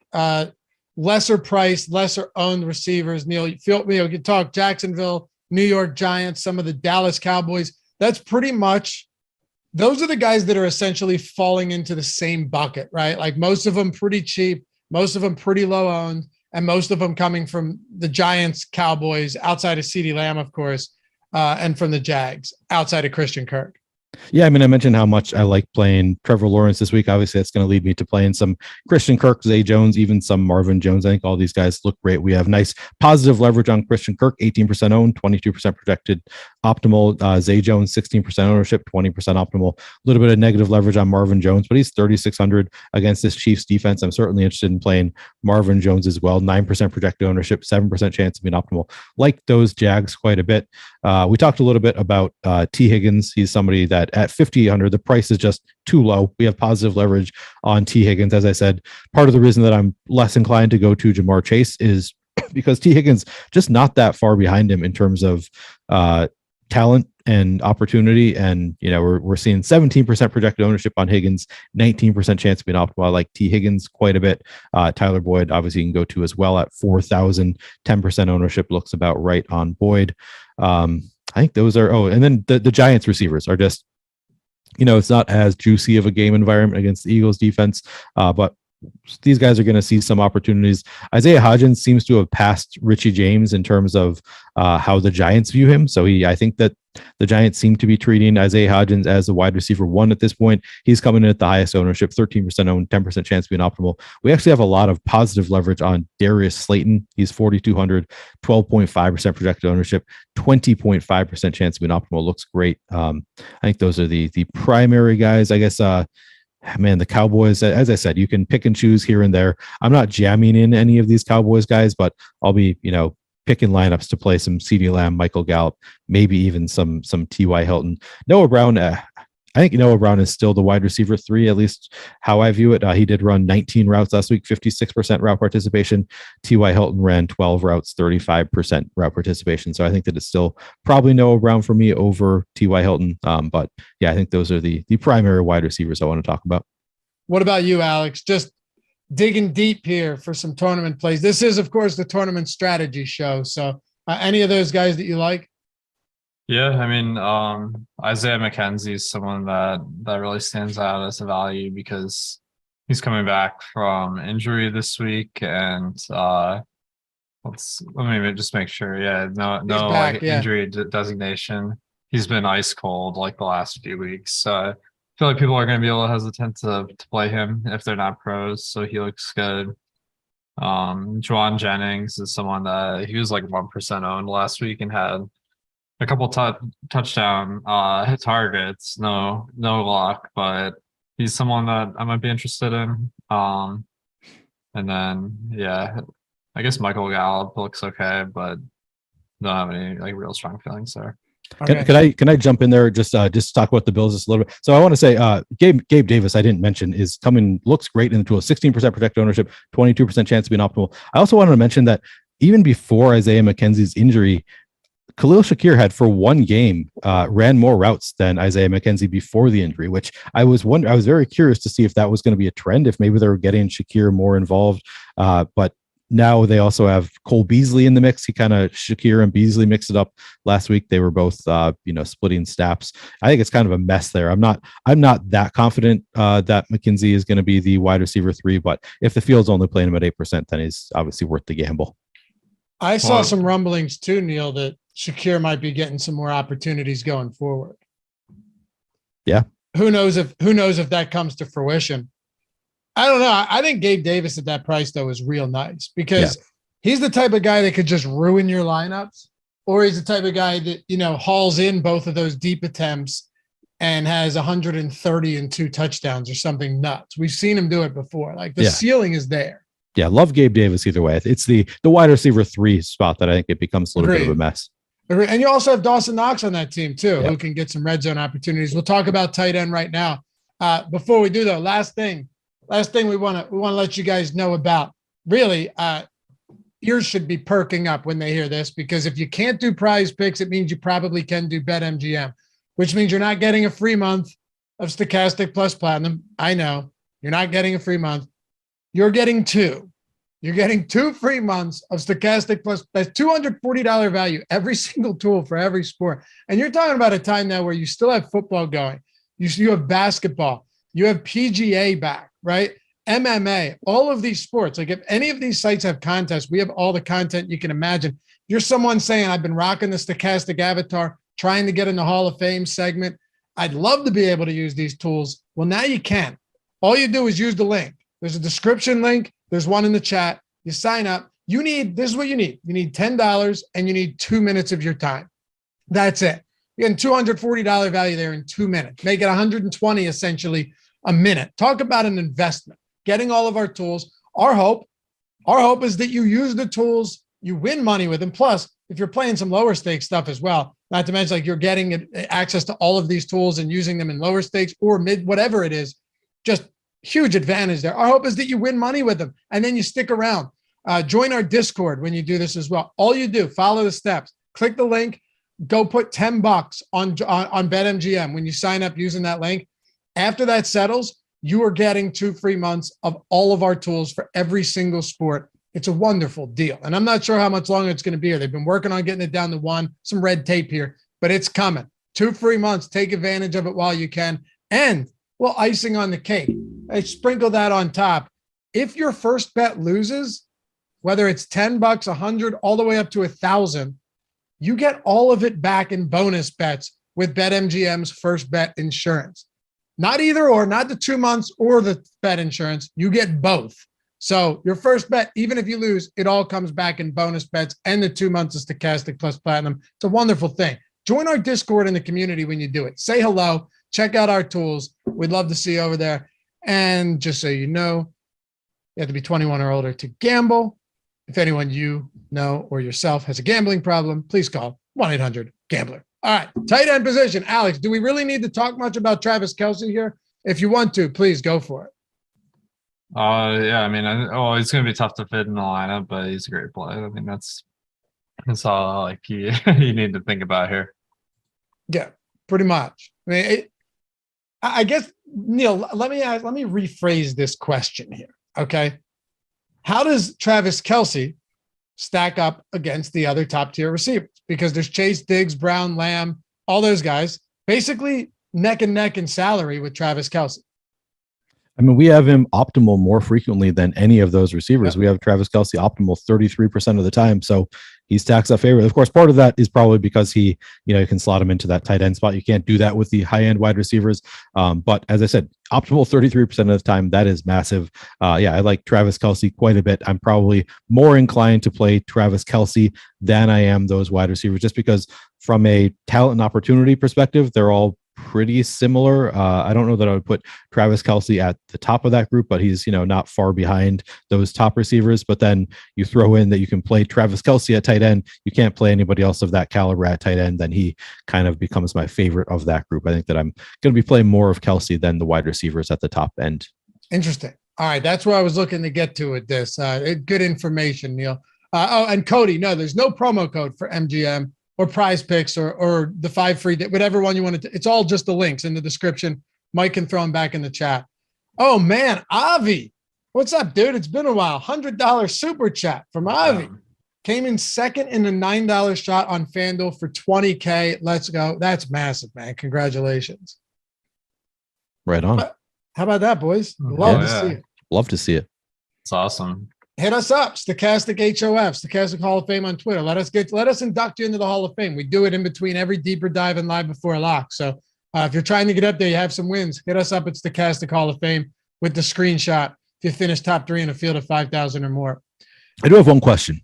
lesser priced, lesser owned receivers? Neil, you can talk Jacksonville, New York Giants, some of the Dallas Cowboys. That's pretty much, those are the guys that are essentially falling into the same bucket, right? Like most of them pretty cheap, most of them pretty low owned, and most of them coming from the Giants, Cowboys, outside of CeeDee Lamb, of course, and from the Jags, outside of Christian Kirk. Yeah, I mean, I mentioned how much I like playing Trevor Lawrence this week. Obviously, that's going to lead me to playing some Christian Kirk, Zay Jones, even some Marvin Jones. I think all these guys look great. We have nice positive leverage on Christian Kirk, 18% owned, 22% projected optimal. Zay Jones, 16% ownership, 20% optimal. A little bit of negative leverage on Marvin Jones, but he's 3,600 against this Chiefs defense. I'm certainly interested in playing Marvin Jones as well. 9% projected ownership, 7% chance of being optimal. Like those Jags quite a bit. We talked a little bit about T. Higgins. He's somebody that at 5,800, the price is just too low. We have positive leverage on T. Higgins. As I said, part of the reason that I'm less inclined to go to Jamar Chase is because T. Higgins just not that far behind him in terms of talent and opportunity. And, you know, we're seeing 17% projected ownership on Higgins, 19% chance of being optimal. I like T. Higgins quite a bit. Tyler Boyd, obviously, you can go to as well at 4,000, 10% ownership looks about right on Boyd. I think those are, and then the Giants receivers are just, you know, it's not as juicy of a game environment against the Eagles defense, but these guys are going to see some opportunities. Isaiah Hodgins seems to have passed Richie James in terms of how the Giants view him. So I think that the Giants seem to be treating Isaiah Hodgins as the wide receiver one at this point. He's coming in at the highest ownership, 13% owned, 10% chance of being optimal. We actually have a lot of positive leverage on Darius Slayton. He's 4,200, 12.5% projected ownership, 20.5% chance of being optimal. Looks great. I think those are the primary guys. I guess, man, the Cowboys, as I said, you can pick and choose here and there. I'm not jamming in any of these Cowboys guys, but I'll be, you know, picking lineups to play some CeeDee Lamb, Michael Gallup, maybe even some T.Y. Hilton. Noah Brown, I think Noah Brown is still the wide receiver 3, at least how I view it. He did run 19 routes last week, 56% route participation. T.Y. Hilton ran 12 routes, 35% route participation. So I think that it's still probably Noah Brown for me over T.Y. Hilton. But yeah, I think those are the primary wide receivers I want to talk about. What about you, Alex? Just digging deep here for some tournament plays. This is, of course, the tournament strategy show. So any of those guys that you like? Yeah, I mean, Isaiah McKenzie is someone that really stands out as a value because he's coming back from injury this week, and let me just make sure. Yeah, no, back, like yeah. Injury designation. He's been ice cold like the last few weeks. I feel like people are going to be a little hesitant to play him if they're not pros. So he looks good. Juwan Jennings is someone that he was like 1% owned last week and had a couple touchdown targets. No luck, but he's someone that I might be interested in. And then yeah, I guess Michael Gallup looks okay, but don't have any like real strong feelings there. Okay. Can I jump in there just talk about the Bills just a little bit? So I want to say Gabe Davis, I didn't mention, is looks great in the tool, 16% projected ownership, 22% chance of being optimal. I also wanted to mention that even before Isaiah McKenzie's injury, Khalil Shakir had for one game ran more routes than Isaiah McKenzie before the injury, which I was very curious to see if that was going to be a trend, if maybe they were getting Shakir more involved. But now they also have Cole Beasley in the mix. He kind of Shakir and Beasley mixed it up last week. They were both splitting snaps. I think it's kind of a mess there. I'm not that confident that McKenzie is going to be the wide receiver 3, but if the field's only playing him at 8%, then he's obviously worth the gamble. I saw some rumblings too, Neil, that Shakir might be getting some more opportunities going forward. Yeah. Who knows if that comes to fruition? I don't know. I think Gabe Davis at that price though is real nice because he's the type of guy that could just ruin your lineups, or he's the type of guy that, hauls in both of those deep attempts and has 130 and 2 touchdowns or something nuts. We've seen him do it before. Like the ceiling is there. Yeah, love Gabe Davis either way. It's the wide receiver 3 spot that I think it becomes a little bit of a mess. And you also have Dawson Knox on that team too, who can get some red zone opportunities. We'll talk about tight end right now. Before we do though, last thing we want to let you guys know about. Really, ears should be perking up when they hear this, because if you can't do PrizePicks, it means you probably can do BetMGM, which means you're not getting a free month of Stokastic plus Platinum. I know you're not getting a free month. You're getting 2. You're getting 2 free months of Stokastic plus. That's $240 value, every single tool for every sport. And you're talking about a time now where you still have football going. You have basketball. You have PGA back, right? MMA, all of these sports. Like if any of these sites have contests, we have all the content you can imagine. You're someone saying, I've been rocking the Stokastic avatar, trying to get in the Hall of Fame segment. I'd love to be able to use these tools. Well, now you can. All you do is use the link. There's a description link. There's one in the chat. You sign up. This is what you need. You need $10 and you need 2 minutes of your time. That's it. You're getting $240 value there in 2 minutes. Make it 120 essentially a minute. Talk about an investment. Getting all of our tools. Our hope is that you use the tools, you win money with them. Plus, if you're playing some lower stakes stuff as well, not to mention like you're getting access to all of these tools and using them in lower stakes or mid, whatever it is, just huge advantage there. Our hope is that you win money with them and then you stick around. Join our Discord when you do this as well. All you do, follow the steps, click the link, go put $10 on BetMGM when you sign up using that link. After that settles, you are getting 2 free months of all of our tools for every single sport. It's a wonderful deal. And I'm not sure how much longer it's going to be here. They've been working on getting it down to 1, some red tape here, but it's coming. 2 free months. Take advantage of it while you can. And well, icing on the cake. I sprinkle that on top. If your first bet loses, whether it's $10, 100, all the way up to 1,000, you get all of it back in bonus bets with BetMGM's first bet insurance. Not either or, not the 2 months or the bet insurance. You get both. So your first bet, even if you lose, it all comes back in bonus bets and the 2 months of Stokastic plus Platinum. It's a wonderful thing. Join our Discord in the community when you do it. Say hello. Check out our tools. We'd love to see you over there. And just so you know, you have to be 21 or older to gamble. If anyone you know or yourself has a gambling problem, please call 1-800-GAMBLER. All right, tight end position. Alex, do we really need to talk much about Travis Kelce here? If you want to, please go for it. Yeah, I mean, it's going to be tough to fit in the lineup, but he's a great player. I mean, that's all like you need to think about here. Yeah, pretty much. I mean, I guess, Neil, let me rephrase this question here. Okay. How does Travis Kelce stack up against the other top tier receivers? Because there's Chase, Diggs, Brown, Lamb, all those guys, basically neck and neck in salary with Travis Kelce. I mean, we have him optimal more frequently than any of those receivers. Yep. We have Travis Kelce optimal 33% of the time. So he stacks up favorably. Of course, part of that is probably because you can slot him into that tight end spot. You can't do that with the high end wide receivers. But as I said, optimal 33% of the time, that is massive. I like Travis Kelce quite a bit. I'm probably more inclined to play Travis Kelce than I am those wide receivers, just because from a talent and opportunity perspective, they're all pretty similar. I don't know that I would put Travis Kelce at the top of that group, but he's, not far behind those top receivers. But then you throw in that you can play Travis Kelce at tight end. You can't play anybody else of that caliber at tight end. Then he kind of becomes my favorite of that group. I think that I'm going to be playing more of Kelce than the wide receivers at the top end. Interesting. All right. That's where I was looking to get to with this. Good information, Neil. And Cody, no, there's no promo code for MGM or PrizePicks or the 5 free, whatever one you want to. It's all just the links in the description. Mike can throw them back in the chat. Oh man, Avi, what's up, dude? It's been a while. $100 super chat from Avi. Came in second in the $9 shot on FanDuel for $20K. Let's go. That's massive, man. Congratulations. Right on. How about that, boys? Love to see it. Love to see it. It's awesome. Hit us up, Stokastic HOF, Stokastic Hall of Fame on Twitter. Let us induct you into the Hall of Fame. We do it in between every deeper dive and live before lock. So if you're trying to get up there, you have some wins. Hit us up at Stokastic Hall of Fame with the screenshot if you finish top 3 in a field of 5,000 or more. I do have one question.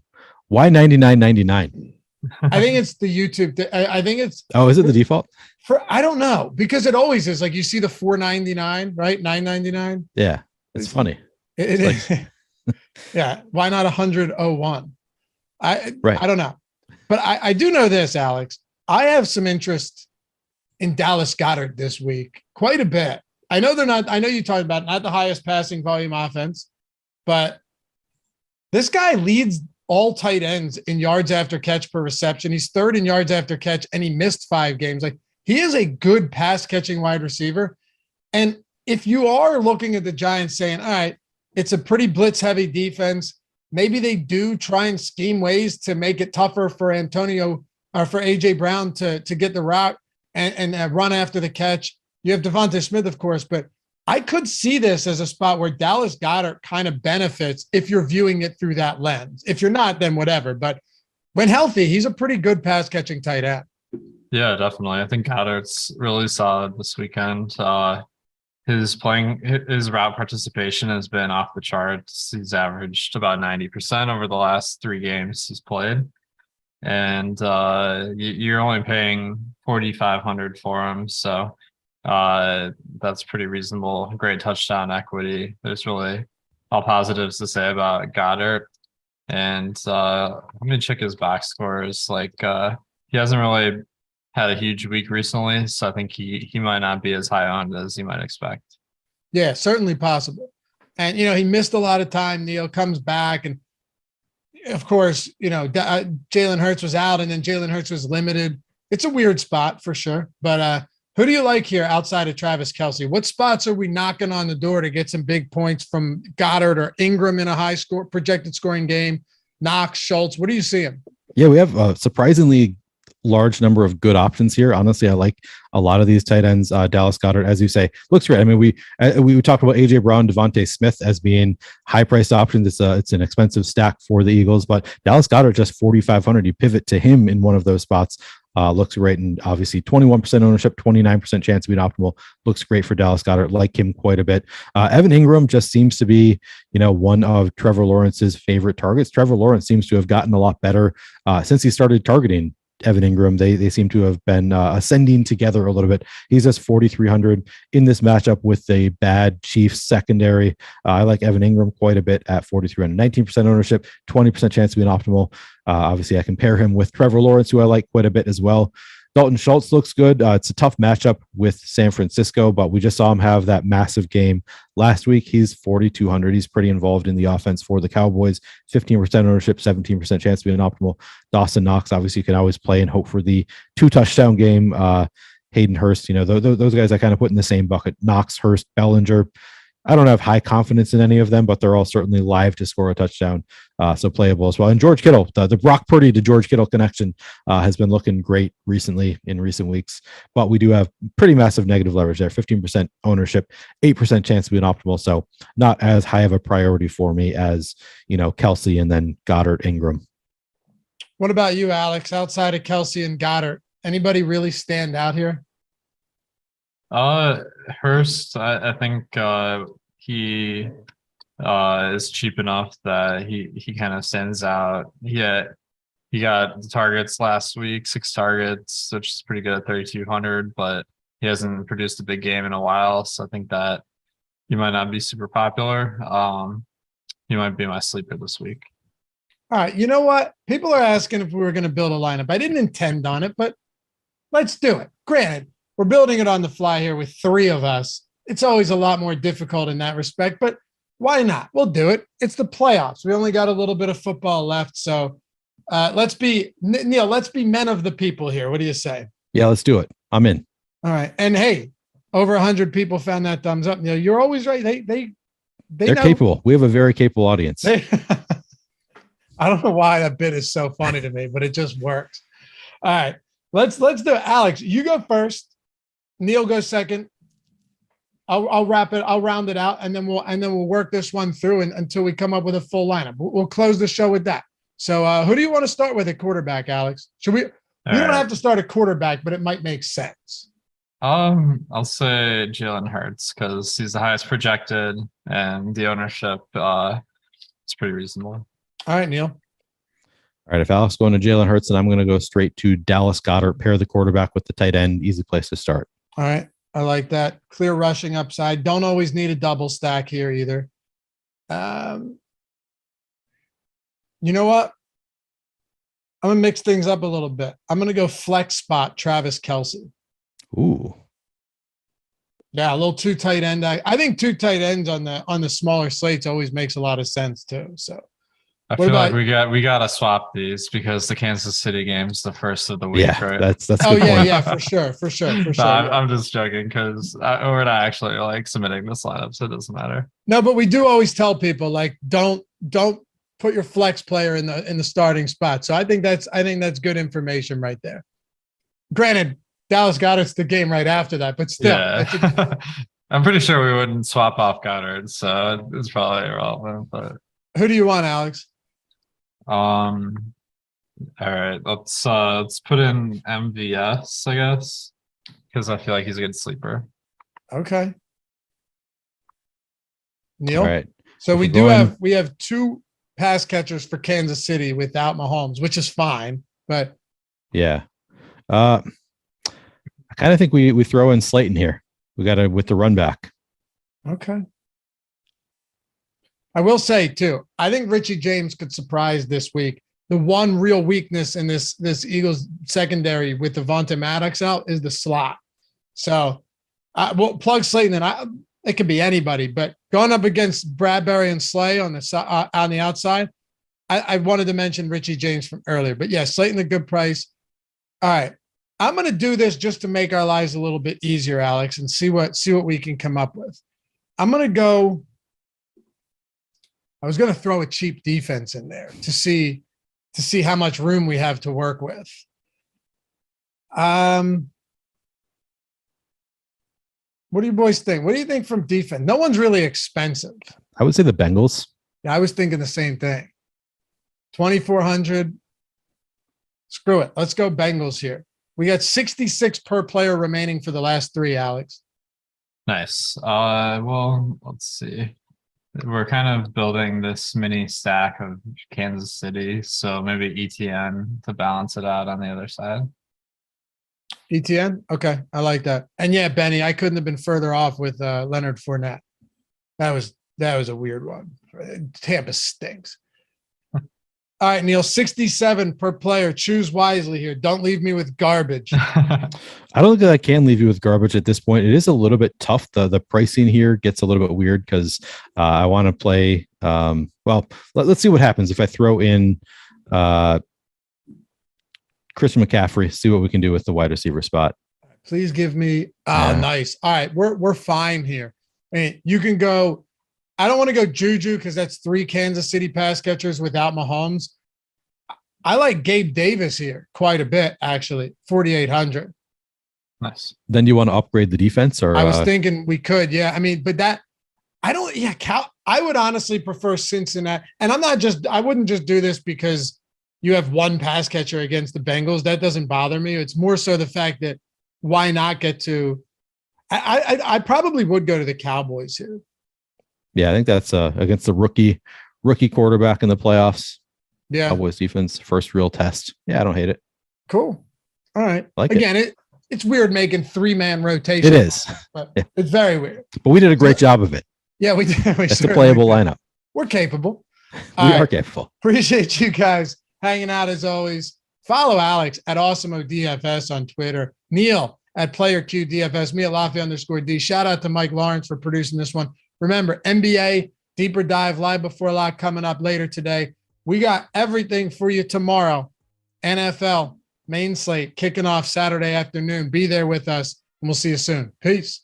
Why $99.99? I think it's the YouTube. I think it's. Oh, is it the default? I don't know, because it always is like you see the $4.99, right? $9.99. Yeah, it's funny. It is. Yeah. Why not 101? I don't know. But I do know this, Alex. I have some interest in Dallas Goedert this week, quite a bit. I know you talked about not the highest passing volume offense, but this guy leads all tight ends in yards after catch per reception. He's third in yards after catch, and he missed 5 games. Like, he is a good pass catching wide receiver. And if you are looking at the Giants saying, all right, it's a pretty blitz heavy defense, maybe they do try and scheme ways to make it tougher for Antonio or for AJ Brown to get the route and run after the catch. You have Devontae Smith, of course, but I could see this as a spot where Dallas Goedert kind of benefits if you're viewing it through that lens. If you're not, then whatever. But when healthy, he's a pretty good pass catching tight end. Yeah, definitely. I think Goddard's really solid this weekend. His route participation has been off the charts. He's averaged about 90% over the last 3 games he's played. And you're only paying $4,500 for him. So that's pretty reasonable. Great touchdown equity. There's really all positives to say about Goddard. And let me check his box scores. Like he hasn't really had a huge week recently, so I think he might not be as high on as you might expect. Yeah, certainly possible. And he missed a lot of time. Neil comes back, and of course, Jalen Hurts was out, and then Jalen Hurts was limited. It's a weird spot for sure. But who do you like here outside of Travis Kelce? What spots are we knocking on the door to get some big points from Goddard or Ingram in a high score projected scoring game? Knox, Schultz, what are you seeing? Yeah, we have a surprisingly large number of good options here. Honestly, I like a lot of these tight ends. Dallas Goedert, as you say, looks great. I mean, we talked about AJ Brown, Devontae Smith as being high priced options. It's an expensive stack for the Eagles, but Dallas Goedert just 4,500. You pivot to him in one of those spots. Looks great, and obviously 21% ownership, 29% chance to be an optimal. Looks great for Dallas Goedert. Like him quite a bit. Evan Ingram just seems to be, one of Trevor Lawrence's favorite targets. Trevor Lawrence seems to have gotten a lot better since he started targeting Evan Ingram. They seem to have been ascending together a little bit. He's just 4,300 in this matchup with a bad Chiefs secondary. I like Evan Ingram quite a bit at 4,300, 19% ownership, 20% chance to be an optimal. Obviously, I compare him with Trevor Lawrence, who I like quite a bit as well. Dalton Schultz looks good. It's a tough matchup with San Francisco, but we just saw him have that massive game last week. He's 4,200. He's pretty involved in the offense for the Cowboys. 15% ownership, 17% chance to be an optimal. Dawson Knox, obviously, you can always play and hope for the 2-touchdown game. Hayden Hurst, those guys I kind of put in the same bucket. Knox, Hurst, Bellinger. I don't have high confidence in any of them, but they're all certainly live to score a touchdown, so playable as well. And George Kittle, the Brock Purdy to George Kittle connection has been looking great in recent weeks, but we do have pretty massive negative leverage there, 15% ownership, 8% chance to be an optimal, so not as high of a priority for me as, Kelce and then Goddard, Ingram. What about you, Alex? Outside of Kelce and Goddard, anybody really stand out here? Hurst, I think he is cheap enough that he kind of stands out. He got the targets last week, 6 targets, which is pretty good at 3,200, but he hasn't produced a big game in a while, so I think that he might not be super popular. He might be my sleeper this week. All right, you know what? People are asking if we were going to build a lineup. I didn't intend on it, but let's do it. Granted, we're building it on the fly here with 3 of us. It's always a lot more difficult in that respect, but why not? We'll do it. It's the playoffs. We only got a little bit of football left. So let's be men of the people here. What do you say? Yeah, let's do it. I'm in. All right. And hey, over 100 people found that thumbs up. Neil, you're always right. They're know. Capable. We have a very capable audience. I don't know why that bit is so funny to me, but it just works. All right. Let's do it. Alex, you go first. Neil goes second. I'll wrap it. I'll round it out, and then we'll work this one through until we come up with a full lineup. We'll close the show with that. So, who do you want to start with at quarterback, Alex? Should we? We don't have to start a quarterback, but it might make sense. I'll say Jalen Hurts because he's the highest projected, and the ownership is pretty reasonable. All right, Neil. All right, if Alex going to Jalen Hurts, then I'm going to go straight to Dallas Goedert, pair the quarterback with the tight end. Easy place to start. All right. I like that. Clear rushing upside. Don't always need a double stack here either. You know what? I'm going to mix things up a little bit. I'm going to go flex spot Travis Kelce. Ooh. Yeah, a little two tight end. I think two tight ends on the smaller slates always makes a lot of sense too. So I feel like we gotta swap these because the Kansas City game's the first of the week, Yeah, right? that's a oh good yeah, point. yeah, for sure. No, I'm just joking because we're not actually like submitting this lineup, so it doesn't matter. No, but we do always tell people like don't put your flex player in the starting spot. So I think that's good information right there. Granted, Dallas got us the game right after that, but still. Yeah. I'm pretty sure we wouldn't swap off Goddard, so it's probably irrelevant. But who do you want, Alex? all right, let's put in MVS, I guess, because I feel like he's a good sleeper. Okay. Neil. All right. So we have two pass catchers for Kansas City without Mahomes, which is fine, but yeah. I kind of think we throw in Slayton here. We got to with the run back. Okay. I will say too, I think Richie James could surprise this week. The one real weakness in this Eagles secondary with Devontae Maddox out is the slot. So we'll plug Slayton in. It could be anybody, but going up against Bradbury and Slay on the outside, I wanted to mention Richie James from earlier. But yeah, Slayton a good price. All right. I'm going to do this just to make our lives a little bit easier, Alex, and see what we can come up with. I'm going to go. I was going to throw a cheap defense in there to see how much room we have to work with. What do you boys think? What do you think from defense? No one's really expensive. I would say the Bengals. Yeah, I was thinking the same thing. 2,400. Screw it. Let's go Bengals here. We got 66 per player remaining for the last three, Alex. Nice. Well, let's see. We're kind of building this mini stack of Kansas City, so maybe Etienne to balance it out on the other side. Etienne? Okay, I like that. And yeah, Benny, I couldn't have been further off with Leonard Fournette. That was a weird one. Tampa stinks. All right, Neil, 67 per player. Choose wisely here. Don't leave me with garbage. I don't think I can leave you with garbage at this point. It is a little bit tough. The pricing here gets a little bit weird because I want to play. Well, let's see what happens if I throw in Christian McCaffrey. See what we can do with the wide receiver spot. Please give me. Oh, nice. All right, we're fine here. I mean, you can go. I don't want to go Juju because that's three Kansas City pass catchers without Mahomes. I like Gabe Davis here quite a bit, actually. 4,800. Nice. Then you want to upgrade the defense, or I was thinking we could, yeah. I mean, but I would honestly prefer Cincinnati. And I wouldn't just do this because you have one pass catcher against the Bengals. That doesn't bother me. It's more so the fact that why not get to I probably would go to the Cowboys here. Yeah, I think that's against the rookie quarterback in the playoffs. Yeah. Cowboys defense, first real test. Yeah, I don't hate it. Cool. All right. It's weird making 3-man rotation. It is. But it's very weird. But we did a great job of it. Yeah, we did. It's a playable lineup. We're capable. We are capable. Appreciate you guys hanging out as always. Follow Alex at AwesomeODFS on Twitter. Neil at PlayerQDFS. Me at Lafayette_D. Shout out to Mike Lawrence for producing this one. Remember, NBA Deeper Dive Live Before Lock coming up later today. We got everything for you tomorrow. NFL main slate kicking off Saturday afternoon. Be there with us, and we'll see you soon. Peace.